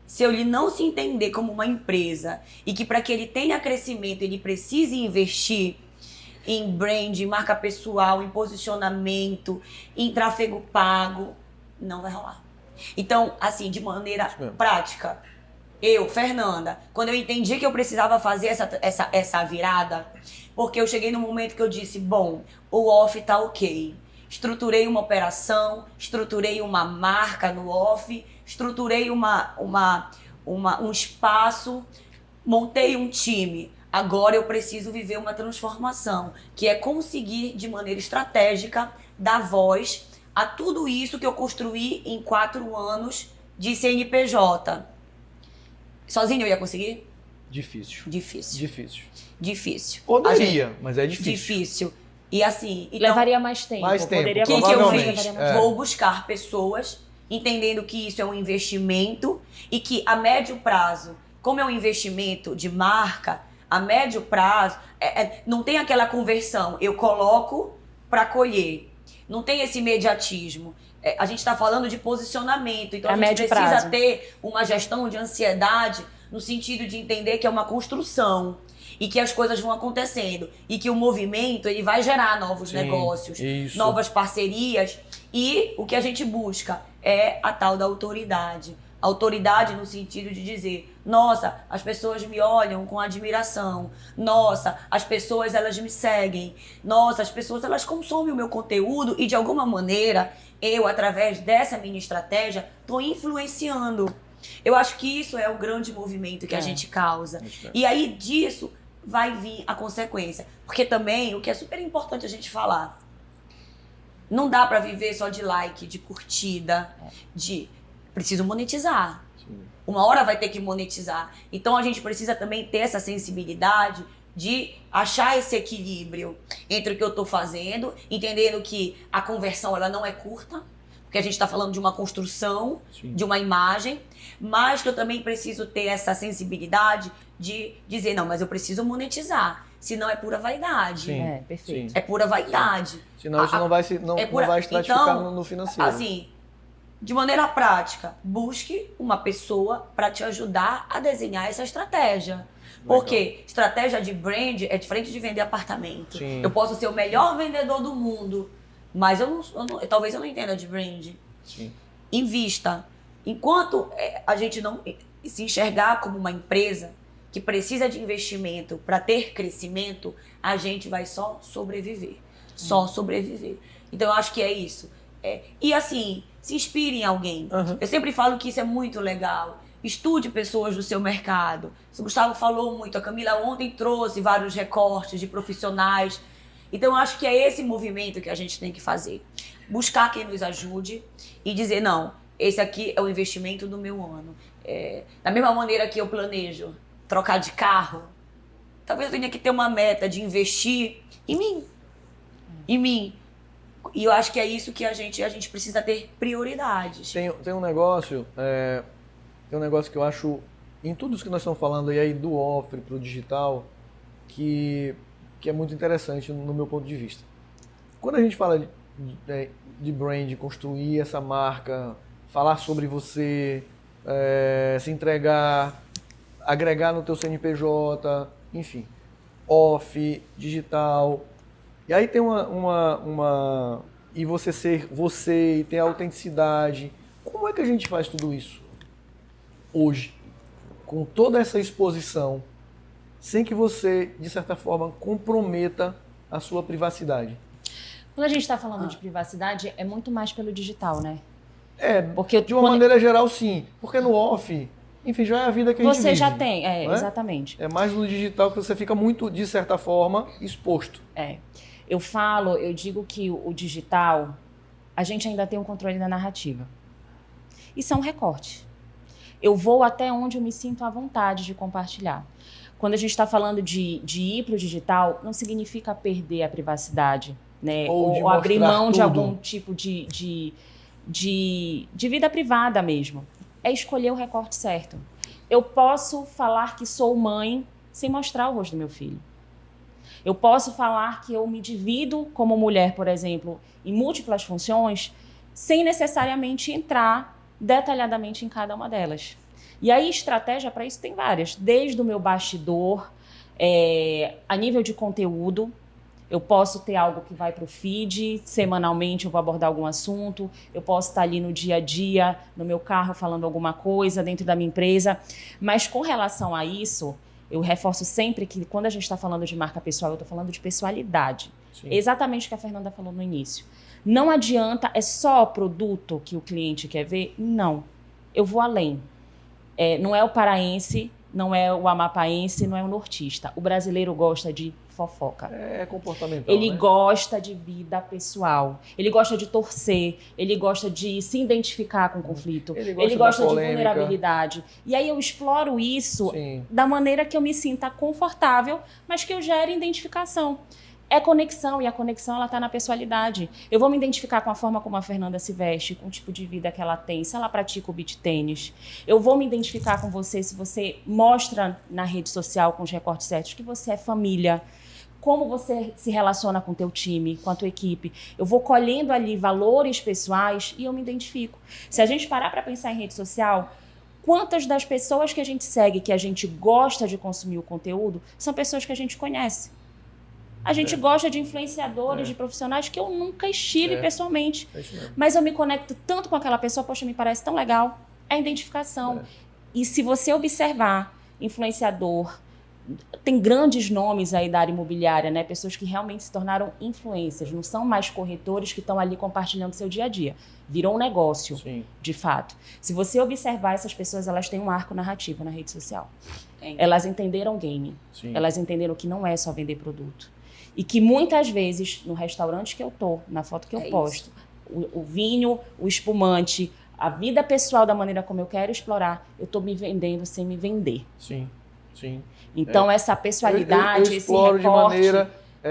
se ele não se entender como uma empresa e que para que ele tenha crescimento ele precise investir em brand, em marca pessoal, em posicionamento, em tráfego pago, não vai rolar. Então, assim, de maneira Isso mesmo. prática, eu, Fernanda, quando eu entendi que eu precisava fazer essa virada, porque eu cheguei no momento que eu disse, bom, o off tá ok. Estruturei uma operação, estruturei uma marca no off, estruturei um espaço, montei um time. Agora eu preciso viver uma transformação, que é conseguir, de maneira estratégica, dar voz a tudo isso que eu construí em 4 anos de CNPJ. Sozinho eu ia conseguir? Difícil. Difícil. Difícil. Difícil. Poderia, mas é difícil. Difícil. E assim, então, Levaria mais tempo. Mais tempo, Poderia o que eu provavelmente. fiz? levaria mais tempo. Vou buscar pessoas, entendendo que isso é um investimento e que a médio prazo, como é um investimento de marca, a médio prazo, não tem aquela conversão, eu coloco para colher. Não tem esse imediatismo. A gente está falando de posicionamento, então a gente médio precisa prazo. ter uma gestão de ansiedade no sentido de entender que é uma construção e que as coisas vão acontecendo e que o movimento ele vai gerar novos Sim, negócios, isso. novas parcerias e o que a gente busca é a tal da autoridade. Autoridade no sentido de dizer, nossa, as pessoas me olham com admiração, nossa, as pessoas elas me seguem, nossa, as pessoas elas consomem o meu conteúdo e de alguma maneira eu, através dessa minha estratégia, estou influenciando. Eu acho que isso é o grande movimento que a gente causa. E aí disso vai vir a consequência. Porque também, o que é super importante a gente falar, não dá para viver só de like, de curtida, preciso monetizar. Sim. Uma hora vai ter que monetizar. Então a gente precisa também ter essa sensibilidade de achar esse equilíbrio entre o que eu estou fazendo, entendendo que a conversão ela não é curta, porque a gente está falando de uma construção, Sim. de uma imagem, mas que eu também preciso ter essa sensibilidade de dizer, não, mas eu preciso monetizar, senão é pura vaidade. Sim. É, perfeito. Sim. É pura vaidade. Senão isso não vai, não vai estratificar Então, no financeiro. Assim, de maneira prática, busque uma pessoa para te ajudar a desenhar essa estratégia. Porque estratégia de brand é diferente de vender apartamento. Sim. Eu posso ser o melhor vendedor do mundo, mas talvez eu não entenda de brand. Sim. Invista. Enquanto a gente não se enxergar como uma empresa que precisa de investimento para ter crescimento, a gente vai só sobreviver. Só sobreviver. Então, eu acho que é isso. E assim, se inspire em alguém. Uhum. Eu sempre falo que isso é muito legal. Estude pessoas do seu mercado. O Gustavo falou muito, a Camila ontem trouxe vários recortes de profissionais. Então, eu acho que é esse movimento que a gente tem que fazer. Buscar quem nos ajude e dizer, não, esse aqui é o investimento do meu ano. Da mesma maneira que eu planejo trocar de carro, talvez eu tenha que ter uma meta de investir em mim. Em mim. E eu acho que é isso que a gente precisa ter prioridades. Tem um negócio que eu acho, em tudo isso que nós estamos falando aí do off para o digital, que é muito interessante no meu ponto de vista. Quando a gente fala de brand, construir essa marca, falar sobre você, se entregar, agregar no teu CNPJ, enfim, off, digital. E aí tem e você ser você e ter autenticidade. Como é que a gente faz tudo isso hoje, com toda essa exposição, sem que você, de certa forma, comprometa a sua privacidade? Quando a gente está falando de privacidade, é muito mais pelo digital, né? Porque de uma maneira geral, sim. Porque no off, enfim, já é a vida que a gente vive. Você já tem, exatamente. É mais no digital que você fica muito, de certa forma, exposto. Eu digo que o digital, a gente ainda tem um controle da narrativa. Isso é um recorte. Eu vou até onde eu me sinto à vontade de compartilhar. Quando a gente está falando de ir para o digital, não significa perder a privacidade, né? Ou abrir mão de algum tipo de vida privada mesmo. É escolher o recorte certo. Eu posso falar que sou mãe sem mostrar o rosto do meu filho. Eu posso falar que eu me divido como mulher, por exemplo, em múltiplas funções, sem necessariamente entrar detalhadamente em cada uma delas. E aí, estratégia para isso tem várias. Desde o meu bastidor, a nível de conteúdo, eu posso ter algo que vai para o feed, semanalmente eu vou abordar algum assunto, eu posso estar ali no dia a dia, no meu carro, falando alguma coisa dentro da minha empresa. Mas com relação a isso, eu reforço sempre que quando a gente está falando de marca pessoal, eu estou falando de pessoalidade. Sim. Exatamente o que a Fernanda falou no início. Não adianta, é só produto que o cliente quer ver? Não. Eu vou além. Não é o paraense, não é o amapaense, não é o nortista. O brasileiro gosta de fofoca. É comportamental, Ele né? gosta de vida pessoal. Ele gosta de torcer. Ele gosta de se identificar com o conflito. Ele gosta de vulnerabilidade. E aí eu exploro isso da maneira que eu me sinta confortável, mas que eu gere identificação. É conexão, e a conexão ela está na pessoalidade. Eu vou me identificar com a forma como a Fernanda se veste, com o tipo de vida que ela tem, se ela pratica o beach tênis. Eu vou me identificar com você se você mostra na rede social, com os recortes certos, que você é família, como você se relaciona com o teu time, com a tua equipe. Eu vou colhendo ali valores pessoais e eu me identifico. Se a gente parar para pensar em rede social, quantas das pessoas que a gente segue, que a gente gosta de consumir o conteúdo, são pessoas que a gente conhece. A gente gosta de influenciadores, de profissionais que eu nunca estive pessoalmente. Mas eu me conecto tanto com aquela pessoa, poxa, me parece tão legal. É a identificação. E se você observar, influenciador, tem grandes nomes aí da área imobiliária, né? Pessoas que realmente se tornaram influencers, não são mais corretores que estão ali compartilhando seu dia a dia. Virou um negócio, de fato. Se você observar essas pessoas, elas têm um arco narrativo na rede social. Elas entenderam o game. Elas entenderam que não é só vender produto. E que muitas vezes, no restaurante que eu tô, na foto que eu posto, o vinho, o espumante, a vida pessoal da maneira como eu quero explorar, eu tô me vendendo sem me vender. Sim. Então, essa pessoalidade, eu exploro esse recorte... de maneira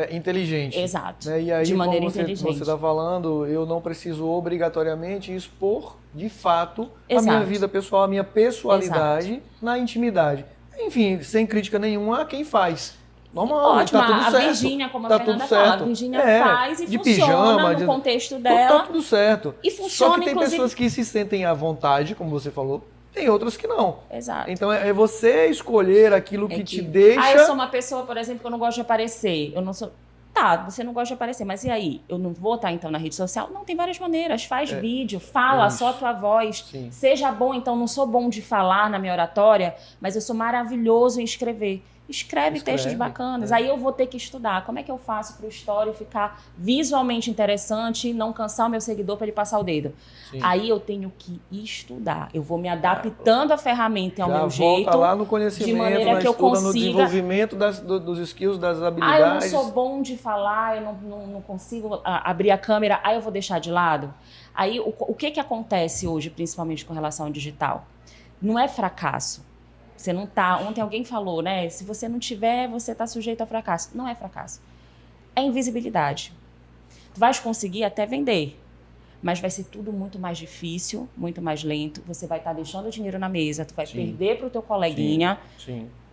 inteligente. Exato. Né? E aí, de maneira como inteligente. você está falando, eu não preciso obrigatoriamente expor, de fato, a minha vida pessoal, a minha pessoalidade na intimidade. Enfim, sem crítica nenhuma a quem faz. Normal, ótimo, tá tudo certo. A Virgínia, como a Fernanda fala, a Virgínia faz e de funciona pijama, no contexto dela. Tá tudo certo. E funciona, Só que tem inclusive... pessoas que se sentem à vontade, como você falou, tem outras que não. Exato. Então é você escolher aquilo que te deixa... eu sou uma pessoa, por exemplo, que eu não gosto de aparecer. Eu não sou... Tá, você não gosta de aparecer, mas e aí? Eu não vou estar, então, na rede social? Não, tem várias maneiras. Faz vídeo, fala, só a tua voz. Sim. Seja bom, então, não sou bom de falar na minha oratória, mas eu sou maravilhoso em escrever. Escreve textos bacanas. Aí eu vou ter que estudar. Como é que eu faço para o story ficar visualmente interessante e não cansar o meu seguidor para ele passar o dedo? Sim. Aí eu tenho que estudar. Eu vou me adaptando à ferramenta ao meu jeito. Volta lá no conhecimento, de maneira que eu consiga... no desenvolvimento dos skills, das habilidades. Eu não sou bom de falar, eu não consigo abrir a câmera, aí eu vou deixar de lado. Aí o que acontece hoje, principalmente com relação ao digital? Não é fracasso. Você não tá... Ontem alguém falou, né? Se você não tiver, você tá sujeito a fracasso. Não é fracasso. É invisibilidade. Tu vais conseguir até vender, mas vai ser tudo muito mais difícil, muito mais lento. Você vai estar deixando o dinheiro na mesa, tu vai perder pro teu coleguinha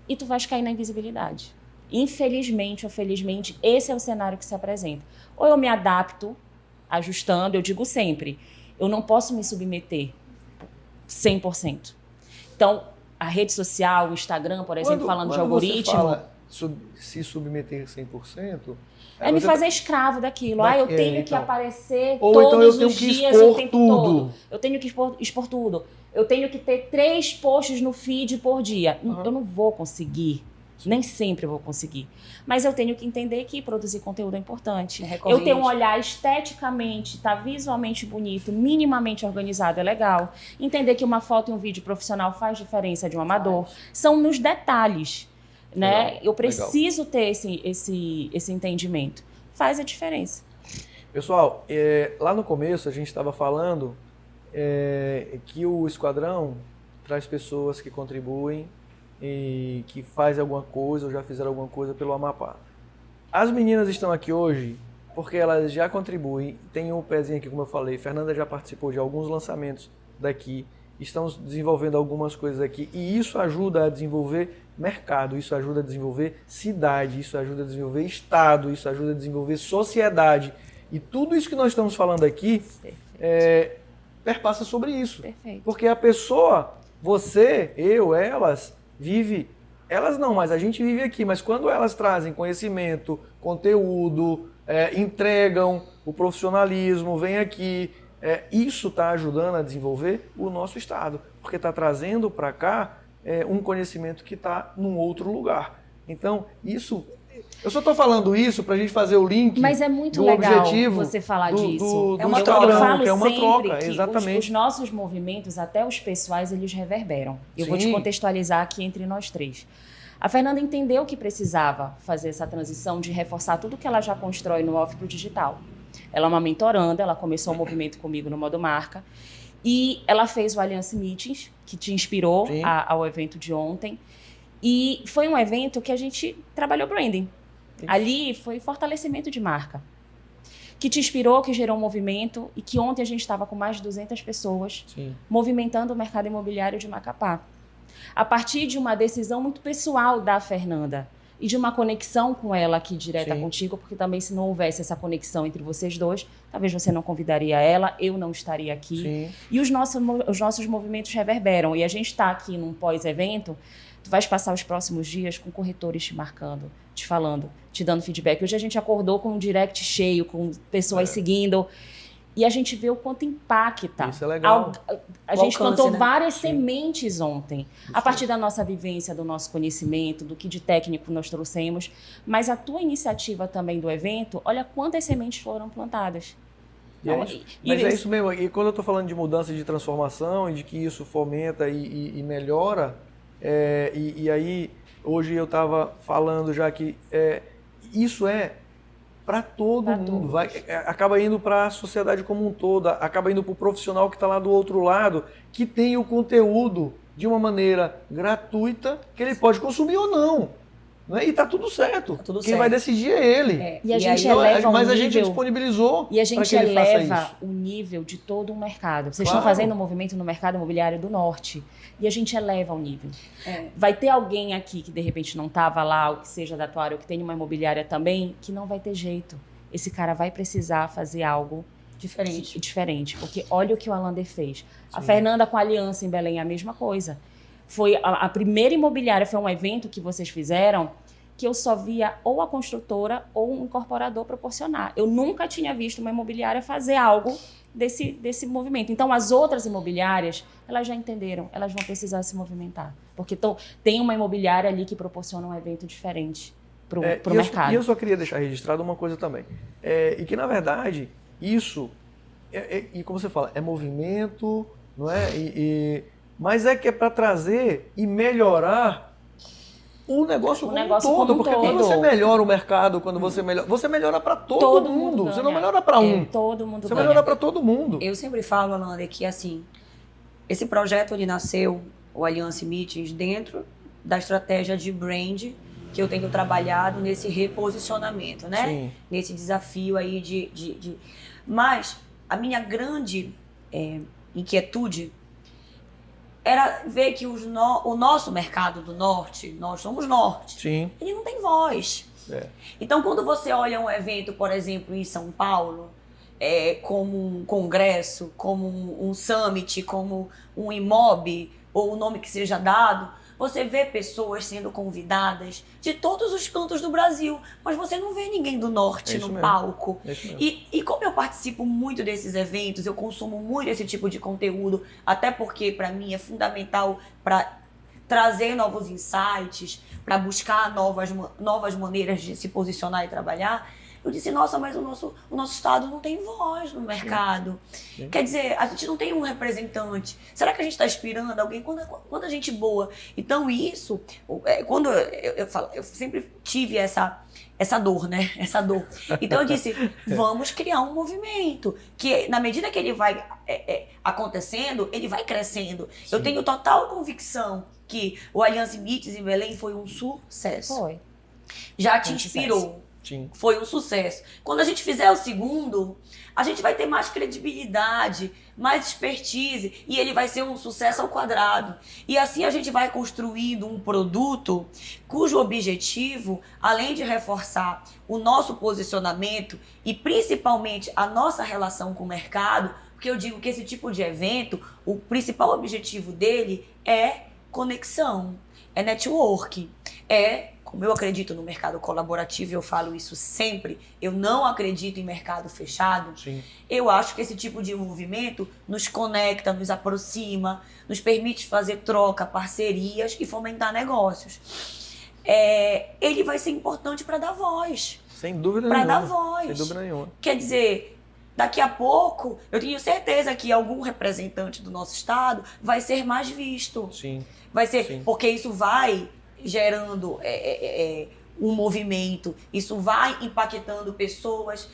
e tu vais cair na invisibilidade. Infelizmente ou felizmente, esse é o cenário que se apresenta. Ou eu me adapto, ajustando, eu digo sempre, eu não posso me submeter 100%. Então, a rede social, o Instagram, por exemplo, falando de algoritmo... Você fala se submeter 100%... É me fazer escravo daquilo. Eu tenho que aparecer ou todos então eu tenho os que dias, expor o tempo tudo. todo. Eu tenho que expor tudo. Eu tenho que ter 3 posts no feed por dia. Eu não vou conseguir. Nem sempre eu vou conseguir. Mas eu tenho que entender que produzir conteúdo é importante. Eu tenho um olhar esteticamente, tá visualmente bonito, minimamente organizado, é legal. Entender que uma foto e um vídeo profissional faz diferença de um amador. São nos detalhes, né? Legal, eu preciso ter esse entendimento. Faz a diferença. Pessoal, lá no começo a gente estava falando que o Esquadrão traz pessoas que contribuem e que fazem alguma coisa ou já fizeram alguma coisa pelo Amapá. As meninas estão aqui hoje porque elas já contribuem, tem um pezinho aqui, como eu falei, Fernanda já participou de alguns lançamentos daqui, estamos desenvolvendo algumas coisas aqui e isso ajuda a desenvolver mercado, isso ajuda a desenvolver cidade, isso ajuda a desenvolver estado, isso ajuda a desenvolver sociedade. E tudo isso que nós estamos falando aqui perpassa sobre isso. Perfeito. Porque a pessoa, você, eu, elas não, mas a gente vive aqui, mas quando elas trazem conhecimento, conteúdo, entregam o profissionalismo, vem aqui, isso está ajudando a desenvolver o nosso estado, porque está trazendo para cá um conhecimento que está num outro lugar. Então, isso... Eu só estou falando isso para a gente fazer o link. Mas é muito do legal objetivo você falar disso. É uma troca. Eu falo que é uma sempre troca, que exatamente. os nossos movimentos, até os pessoais, eles reverberam. Eu vou te contextualizar aqui entre nós 3. A Fernanda entendeu que precisava fazer essa transição de reforçar tudo que ela já constrói no off para o digital. Ela é uma mentoranda, ela começou o movimento comigo no Modo Marca. E ela fez o Alliance Meetings, que te inspirou ao evento de ontem. E foi um evento que a gente trabalhou branding. Ali foi fortalecimento de marca, que te inspirou, que gerou um movimento e que ontem a gente estava com mais de 200 pessoas movimentando o mercado imobiliário de Macapá. A partir de uma decisão muito pessoal da Fernanda e de uma conexão com ela aqui direta contigo, porque também se não houvesse essa conexão entre vocês dois, talvez você não convidaria ela, eu não estaria aqui. E os nossos movimentos reverberam. E a gente está aqui num pós-evento, tu vais passar os próximos dias com corretores te marcando, te falando, te dando feedback. Hoje a gente acordou com um direct cheio, com pessoas seguindo, e a gente vê o quanto impacta. Isso é legal. A gente plantou várias sementes ontem, a partir da nossa vivência, do nosso conhecimento, do que de técnico nós trouxemos, mas a tua iniciativa também do evento, olha quantas sementes foram plantadas. Mas é isso mesmo, e quando eu estou falando de mudança, de transformação, e de que isso fomenta e melhora, e aí hoje eu estava falando já que isso para todo mundo, acaba indo para a sociedade como um todo, acaba indo para o profissional que está lá do outro lado, que tem o conteúdo de uma maneira gratuita, que ele pode consumir ou não. Né? E tá tudo certo. Tá tudo Quem certo. vai decidir é ele. E a gente eleva mas o a gente nível, disponibilizou e a gente para que ele faça eleva isso. o nível de todo o mercado. Vocês Claro. estão fazendo um movimento no mercado imobiliário do Norte e a gente eleva o nível. Vai ter alguém aqui que de repente não estava lá, ou que seja da tua área, ou que tem uma imobiliária também, que não vai ter jeito. Esse cara vai precisar fazer algo Diferente. Porque olha o que o Alander fez. A Fernanda com a Aliança em Belém é a mesma coisa. Foi a primeira imobiliária, foi um evento que vocês fizeram que eu só via ou a construtora ou um incorporador proporcionar. Eu nunca tinha visto uma imobiliária fazer algo desse movimento. Então, as outras imobiliárias, elas já entenderam, elas vão precisar se movimentar. Porque tem uma imobiliária ali que proporciona um evento diferente para o mercado. E eu só queria deixar registrado uma coisa também. E que, na verdade, isso, e como você fala, é movimento, não é? Mas é que é para trazer e melhorar o negócio como um todo. Porque quando você melhora o mercado, quando você melhora para todo mundo. Você não melhora para um. Todo mundo Você melhora para todo mundo. Eu sempre falo, Alander, que assim, esse projeto ele nasceu, o Alliance Meetings, dentro da estratégia de brand que eu tenho trabalhado nesse reposicionamento, né? Sim. Nesse desafio aí Mas a minha grande inquietude era ver que o nosso mercado do norte, nós somos norte, Sim. ele não tem voz. Então, quando você olha um evento, por exemplo, em São Paulo, como um congresso, como um summit, como um IMOB, ou o nome que seja dado, você vê pessoas sendo convidadas de todos os cantos do Brasil, mas você não vê ninguém do norte no palco. E como eu participo muito desses eventos, eu consumo muito esse tipo de conteúdo, até porque para mim é fundamental para trazer novos insights, para buscar novas maneiras de se posicionar e trabalhar. Eu disse, nossa, mas o nosso estado não tem voz no mercado. Sim. Quer dizer, a gente não tem um representante. Será que a gente está inspirando alguém? Quando a gente boa. Então isso, quando eu falo, eu sempre tive essa dor, né? Essa dor. Então eu disse, vamos criar um movimento que na medida que ele vai acontecendo, ele vai crescendo. Sim. Eu tenho total convicção que o Alliance Meetings em Belém foi um sucesso. Foi. Já te inspirou. Sucesso. Sim. Foi um sucesso. Quando a gente fizer o segundo, a gente vai ter mais credibilidade, mais expertise e ele vai ser um sucesso ao quadrado. E assim a gente vai construindo um produto cujo objetivo, além de reforçar o nosso posicionamento e principalmente a nossa relação com o mercado, porque eu digo que esse tipo de evento, o principal objetivo dele é conexão, é network, como eu acredito no mercado colaborativo, eu falo isso sempre, eu não acredito em mercado fechado. Sim. Eu acho que esse tipo de movimento nos conecta, nos aproxima, nos permite fazer troca, parcerias e fomentar negócios. Ele vai ser importante para dar voz. Sem dúvida nenhuma. Para dar voz. Sem dúvida nenhuma. Quer dizer, daqui a pouco, eu tenho certeza que algum representante do nosso estado vai ser mais visto. Sim. Vai ser, Sim. porque isso vai gerando um movimento, isso vai impactando pessoas.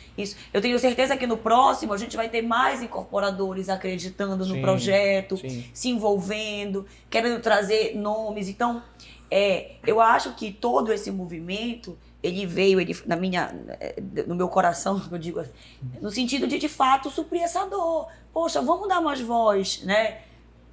Eu tenho certeza que no próximo a gente vai ter mais incorporadores acreditando no projeto, se envolvendo, querendo trazer nomes. Então, eu acho que todo esse movimento, ele veio no meu coração, eu digo assim, no sentido de fato suprir essa dor. Poxa, vamos dar mais voz, né?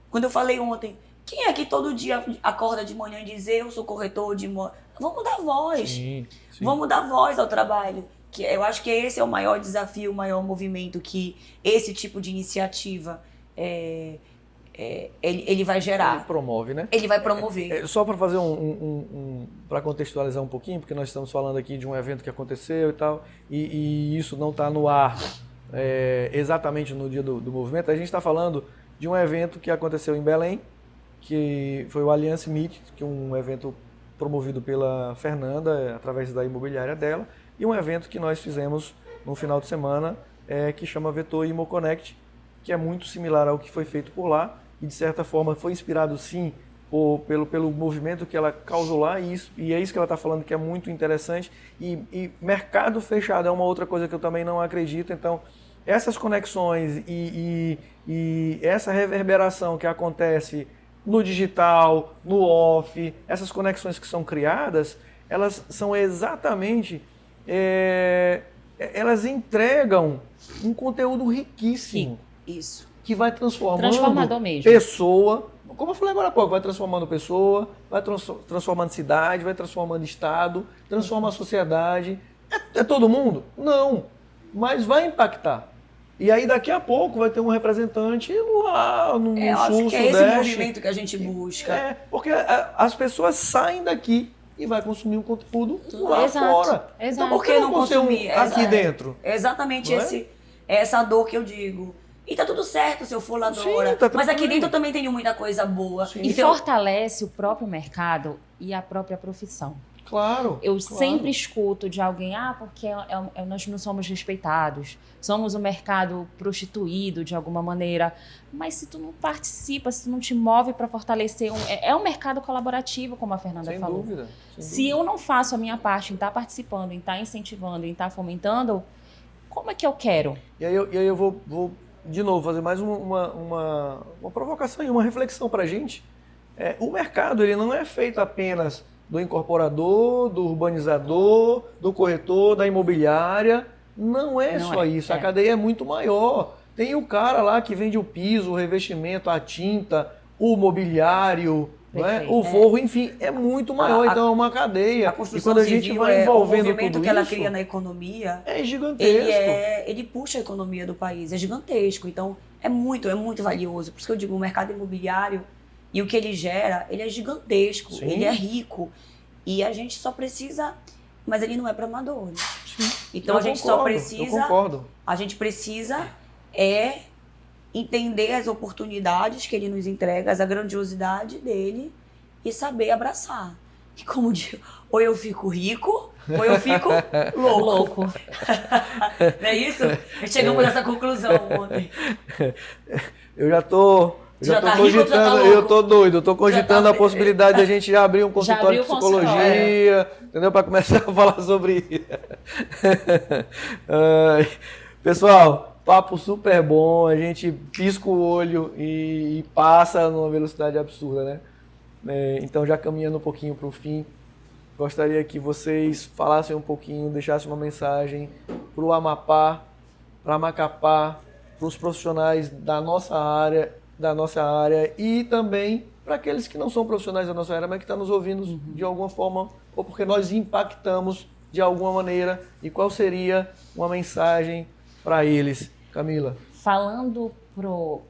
Quando eu falei ontem, quem é que todo dia acorda de manhã e diz, eu sou corretor de imóvel? Vamos dar voz. Sim. Vamos dar voz ao trabalho. Que eu acho que esse é o maior desafio, o maior movimento que esse tipo de iniciativa ele vai gerar. Ele promove, né? Ele vai promover. Só para fazer para contextualizar um pouquinho, porque nós estamos falando aqui de um evento que aconteceu e tal, e isso não está no ar exatamente no dia do movimento. A gente está falando de um evento que aconteceu em Belém, que foi o Alliance Meet, que é um evento promovido pela Fernanda, através da imobiliária dela, e um evento que nós fizemos no final de semana, que chama Vetor ImoConnect, que é muito similar ao que foi feito por lá, e de certa forma foi inspirado sim pelo movimento que ela causou lá, e é isso que ela está falando que é muito interessante, e mercado fechado é uma outra coisa que eu também não acredito. Então essas conexões e essa reverberação que acontece no digital, no off, essas conexões que são criadas, elas são exatamente, elas entregam um conteúdo riquíssimo. Isso. Que vai transformando transformador mesmo. Pessoa, como eu falei agora há pouco, vai transformando pessoa, vai transformando cidade, vai transformando estado, transforma a sociedade. É todo mundo? Não, mas vai impactar. E aí daqui a pouco vai ter um representante no Eu acho sul, que é esse sudeste. movimento que a gente busca. Porque as pessoas saem daqui e vai consumir um conteúdo lá Exato, fora. exato. Então Por que não consumir? aqui dentro? É exatamente Não é? essa dor que eu digo. E tá tudo certo se eu for lá Sim, agora. tá Mas aqui tranquilo. dentro eu também tenho muita coisa boa. Sim. E Então, fortalece o próprio mercado e a própria profissão. Claro. Eu claro. sempre escuto de alguém, porque nós não somos respeitados, somos um mercado prostituído de alguma maneira. Mas se tu não participa, se tu não te move para fortalecer, é um mercado colaborativo, como a Fernanda Sem falou. dúvida. Se eu não faço a minha parte em estar participando, em estar incentivando, em estar fomentando, como é que eu quero? E aí eu vou de novo fazer mais uma provocação e uma reflexão para a gente. O mercado ele não é feito apenas do incorporador, do urbanizador, do corretor, da imobiliária. Não é Não só é, isso. A é. cadeia é muito maior. Tem o cara lá que vende o piso, o revestimento, a tinta, o mobiliário, não é? Perfeito. O forro, enfim, é muito maior. Então é uma cadeia. a construção E quando a gente civil vai envolvendo o movimento tudo que ela isso, cria na economia, é gigantesco. ele puxa a economia do país, é gigantesco. Então, é muito valioso. Por isso que eu digo, o mercado imobiliário e o que ele gera, ele é gigantesco, Sim. ele é rico. E a gente só precisa, mas ele não é para amadores. Sim. Então Eu a gente concordo, só eu precisa, concordo. a gente precisa entender as oportunidades que ele nos entrega, a grandiosidade dele e saber abraçar. E como digo, ou eu fico rico, ou eu fico louco. Não é isso? Chegamos nessa conclusão ontem. Eu já tô Já tá rico ou cogitando, já tá louco? eu tô doido, eu tô cogitando tá- a possibilidade de a gente já abrir um consultório de abriu o consultório, psicologia, entendeu? Para começar a falar sobre isso. Ai, pessoal, papo super bom, a gente pisca o olho e passa numa velocidade absurda, né? Então, já caminhando um pouquinho para o fim, gostaria que vocês falassem um pouquinho, deixassem uma mensagem para o Amapá, para Macapá, para os profissionais da nossa área e também para aqueles que não são profissionais da nossa área, mas que estão nos ouvindo de alguma forma, ou porque nós impactamos de alguma maneira. E qual seria uma mensagem para eles, Camila? Falando pro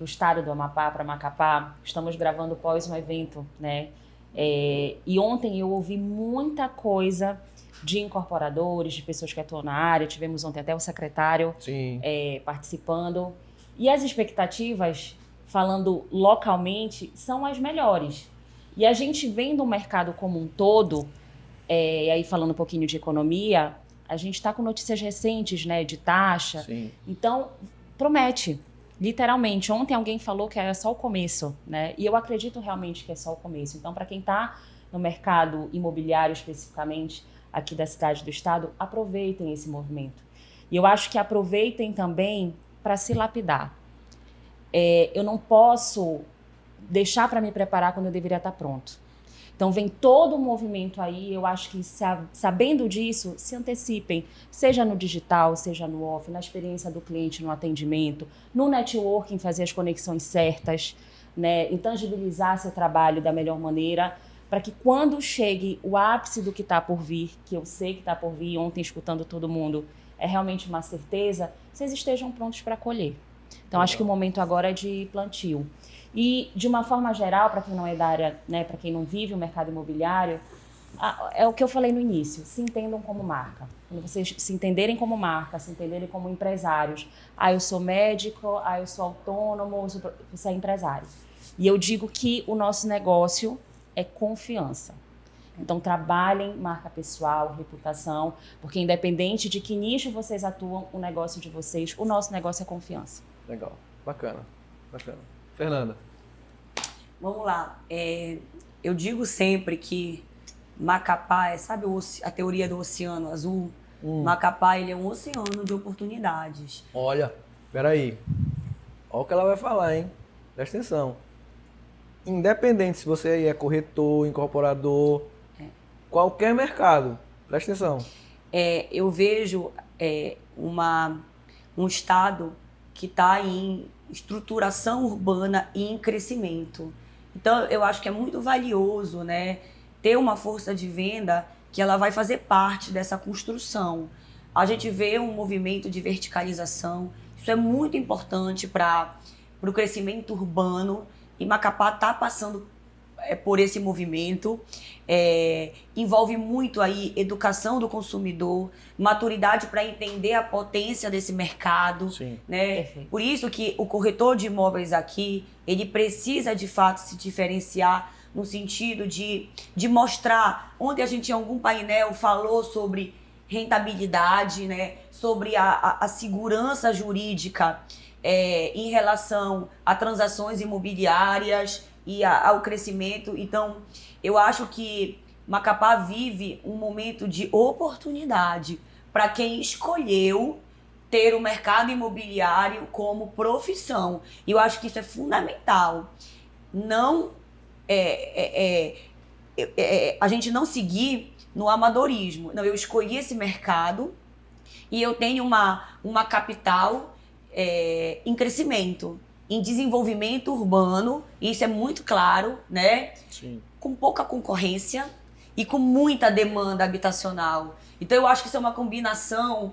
estado do Amapá, para Macapá, estamos gravando pós um evento, né? E ontem eu ouvi muita coisa de incorporadores, de pessoas que atuam na área. Tivemos ontem até o secretário Sim. participando. E as expectativas, falando localmente, são as melhores. E a gente vendo o mercado como um todo, e aí falando um pouquinho de economia, a gente está com notícias recentes, né, de taxa. Sim. Então, promete, literalmente. Ontem alguém falou que era só o começo, né? E eu acredito realmente que é só o começo. Então, para quem está no mercado imobiliário especificamente, aqui da cidade do estado, aproveitem esse movimento. E eu acho que aproveitem também para se lapidar. Eu não posso deixar para me preparar quando eu deveria estar pronto. Então vem todo o movimento aí, eu acho que sabendo disso, se antecipem, seja no digital, seja no off, na experiência do cliente, no atendimento, no networking, fazer as conexões certas, né, intangibilizar seu trabalho da melhor maneira, para que quando chegue o ápice do que está por vir, que eu sei que está por vir, ontem escutando todo mundo, é realmente uma certeza, vocês estejam prontos para colher. Então acho que o momento agora é de plantio. E, de uma forma geral, para quem não é da área, né, para quem não vive o mercado imobiliário, é o que eu falei no início, se entendam como marca. Quando vocês se entenderem como marca, se entenderem como empresários. Eu sou médico, eu sou autônomo, você é empresário. E eu digo que o nosso negócio é confiança. Então, trabalhem marca pessoal, reputação, porque independente de que nicho vocês atuam, o negócio de vocês, o nosso negócio é confiança. Legal, bacana. Fernanda. Vamos lá. Eu digo sempre que Macapá sabe a teoria do oceano azul? Macapá, ele é um oceano de oportunidades. Olha, peraí. Olha o que ela vai falar, hein? Presta atenção. Independente se você aí é corretor, incorporador, qualquer mercado, presta atenção. Eu vejo um estado que está em estruturação urbana e em crescimento. Então, eu acho que é muito valioso, né, ter uma força de venda que ela vai fazer parte dessa construção. a gente vê um movimento de verticalização. Isso é muito importante para o crescimento urbano, e Macapá está passando por esse movimento. Envolve muito aí educação do consumidor, maturidade para entender a potência desse mercado, né? Por isso que o corretor de imóveis aqui, ele precisa de fato se diferenciar no sentido de mostrar, onde a gente em algum painel falou sobre rentabilidade, né? Sobre a segurança jurídica em relação a transações imobiliárias e ao crescimento. Então, eu acho que Macapá vive um momento de oportunidade para quem escolheu ter o mercado imobiliário como profissão. E eu acho que isso é fundamental. Não a gente não seguir no amadorismo. Não, eu escolhi esse mercado e eu tenho uma capital em crescimento, em desenvolvimento urbano, e isso é muito claro, né? Sim. Com pouca concorrência e com muita demanda habitacional. Então eu acho que isso é uma combinação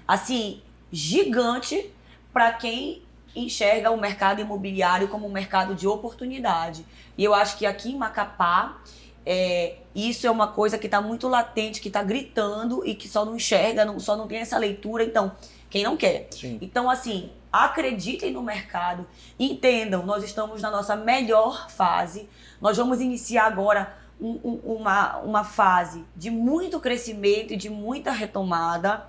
assim gigante para quem enxerga o mercado imobiliário como um mercado de oportunidade. E eu acho que aqui em Macapá isso é uma coisa que está muito latente, que está gritando e que só não enxerga, só não tem essa leitura. Então, quem não quer? Sim. Então, assim, acreditem no mercado, entendam, nós estamos na nossa melhor fase, nós vamos iniciar agora uma fase de muito crescimento e de muita retomada.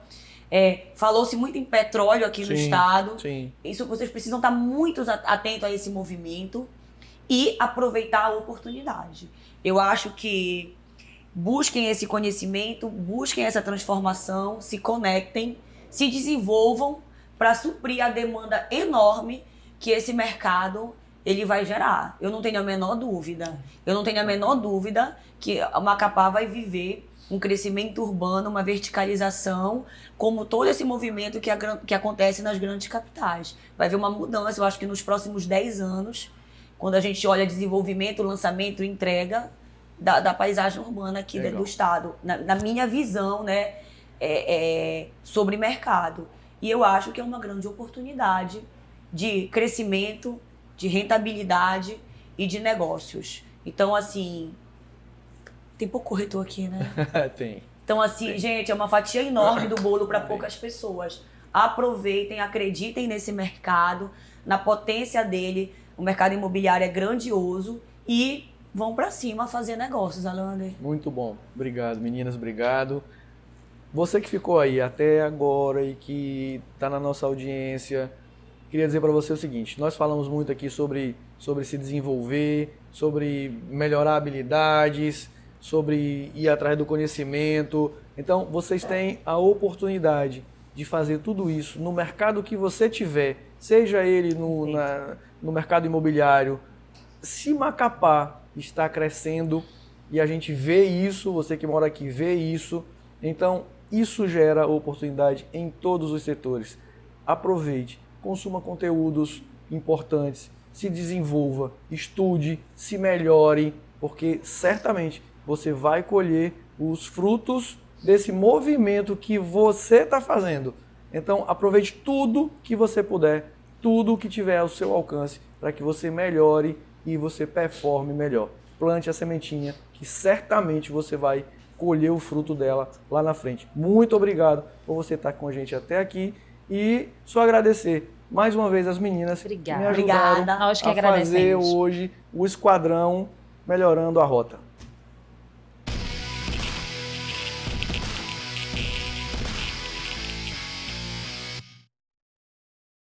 Falou-se muito em petróleo aqui no estado. Sim. Isso, vocês precisam estar muito atentos a esse movimento e aproveitar a oportunidade. Eu acho que busquem esse conhecimento, busquem essa transformação, se conectem, se desenvolvam para suprir a demanda enorme que esse mercado ele vai gerar. Eu não tenho a menor dúvida. Eu não tenho a menor dúvida que a Macapá vai viver um crescimento urbano, uma verticalização, como todo esse movimento que acontece nas grandes capitais. Vai haver uma mudança, eu acho que nos próximos 10 anos, quando a gente olha desenvolvimento, lançamento e entrega da paisagem urbana aqui do estado, na minha visão, né, sobre mercado. E eu acho que é uma grande oportunidade de crescimento, de rentabilidade e de negócios. Então, assim, tem pouco corretor aqui, né? Tem. Então, assim, gente, é uma fatia enorme do bolo para poucas pessoas. Aproveitem, acreditem nesse mercado, na potência dele. O mercado imobiliário é grandioso e vão para cima fazer negócios, Alander. Muito bom. Obrigado, meninas, obrigado. Você que ficou aí até agora e que está na nossa audiência, queria dizer para você o seguinte: nós falamos muito aqui sobre se desenvolver, sobre melhorar habilidades, sobre ir atrás do conhecimento. Então, vocês têm a oportunidade de fazer tudo isso no mercado que você tiver, seja ele no mercado imobiliário. Se Macapá está crescendo e a gente vê isso, você que mora aqui vê isso, então isso gera oportunidade em todos os setores. Aproveite, consuma conteúdos importantes, se desenvolva, estude, se melhore, porque certamente você vai colher os frutos desse movimento que você está fazendo. Então aproveite tudo que você puder, tudo que tiver ao seu alcance, para que você melhore e você performe melhor. Plante a sementinha que certamente você vai colher o fruto dela lá na frente. Muito obrigado por você estar com a gente até aqui e só agradecer mais uma vez as meninas que me ajudaram Nós que a fazer agradecemos. hoje o Esquadrão Melhorando a Rota.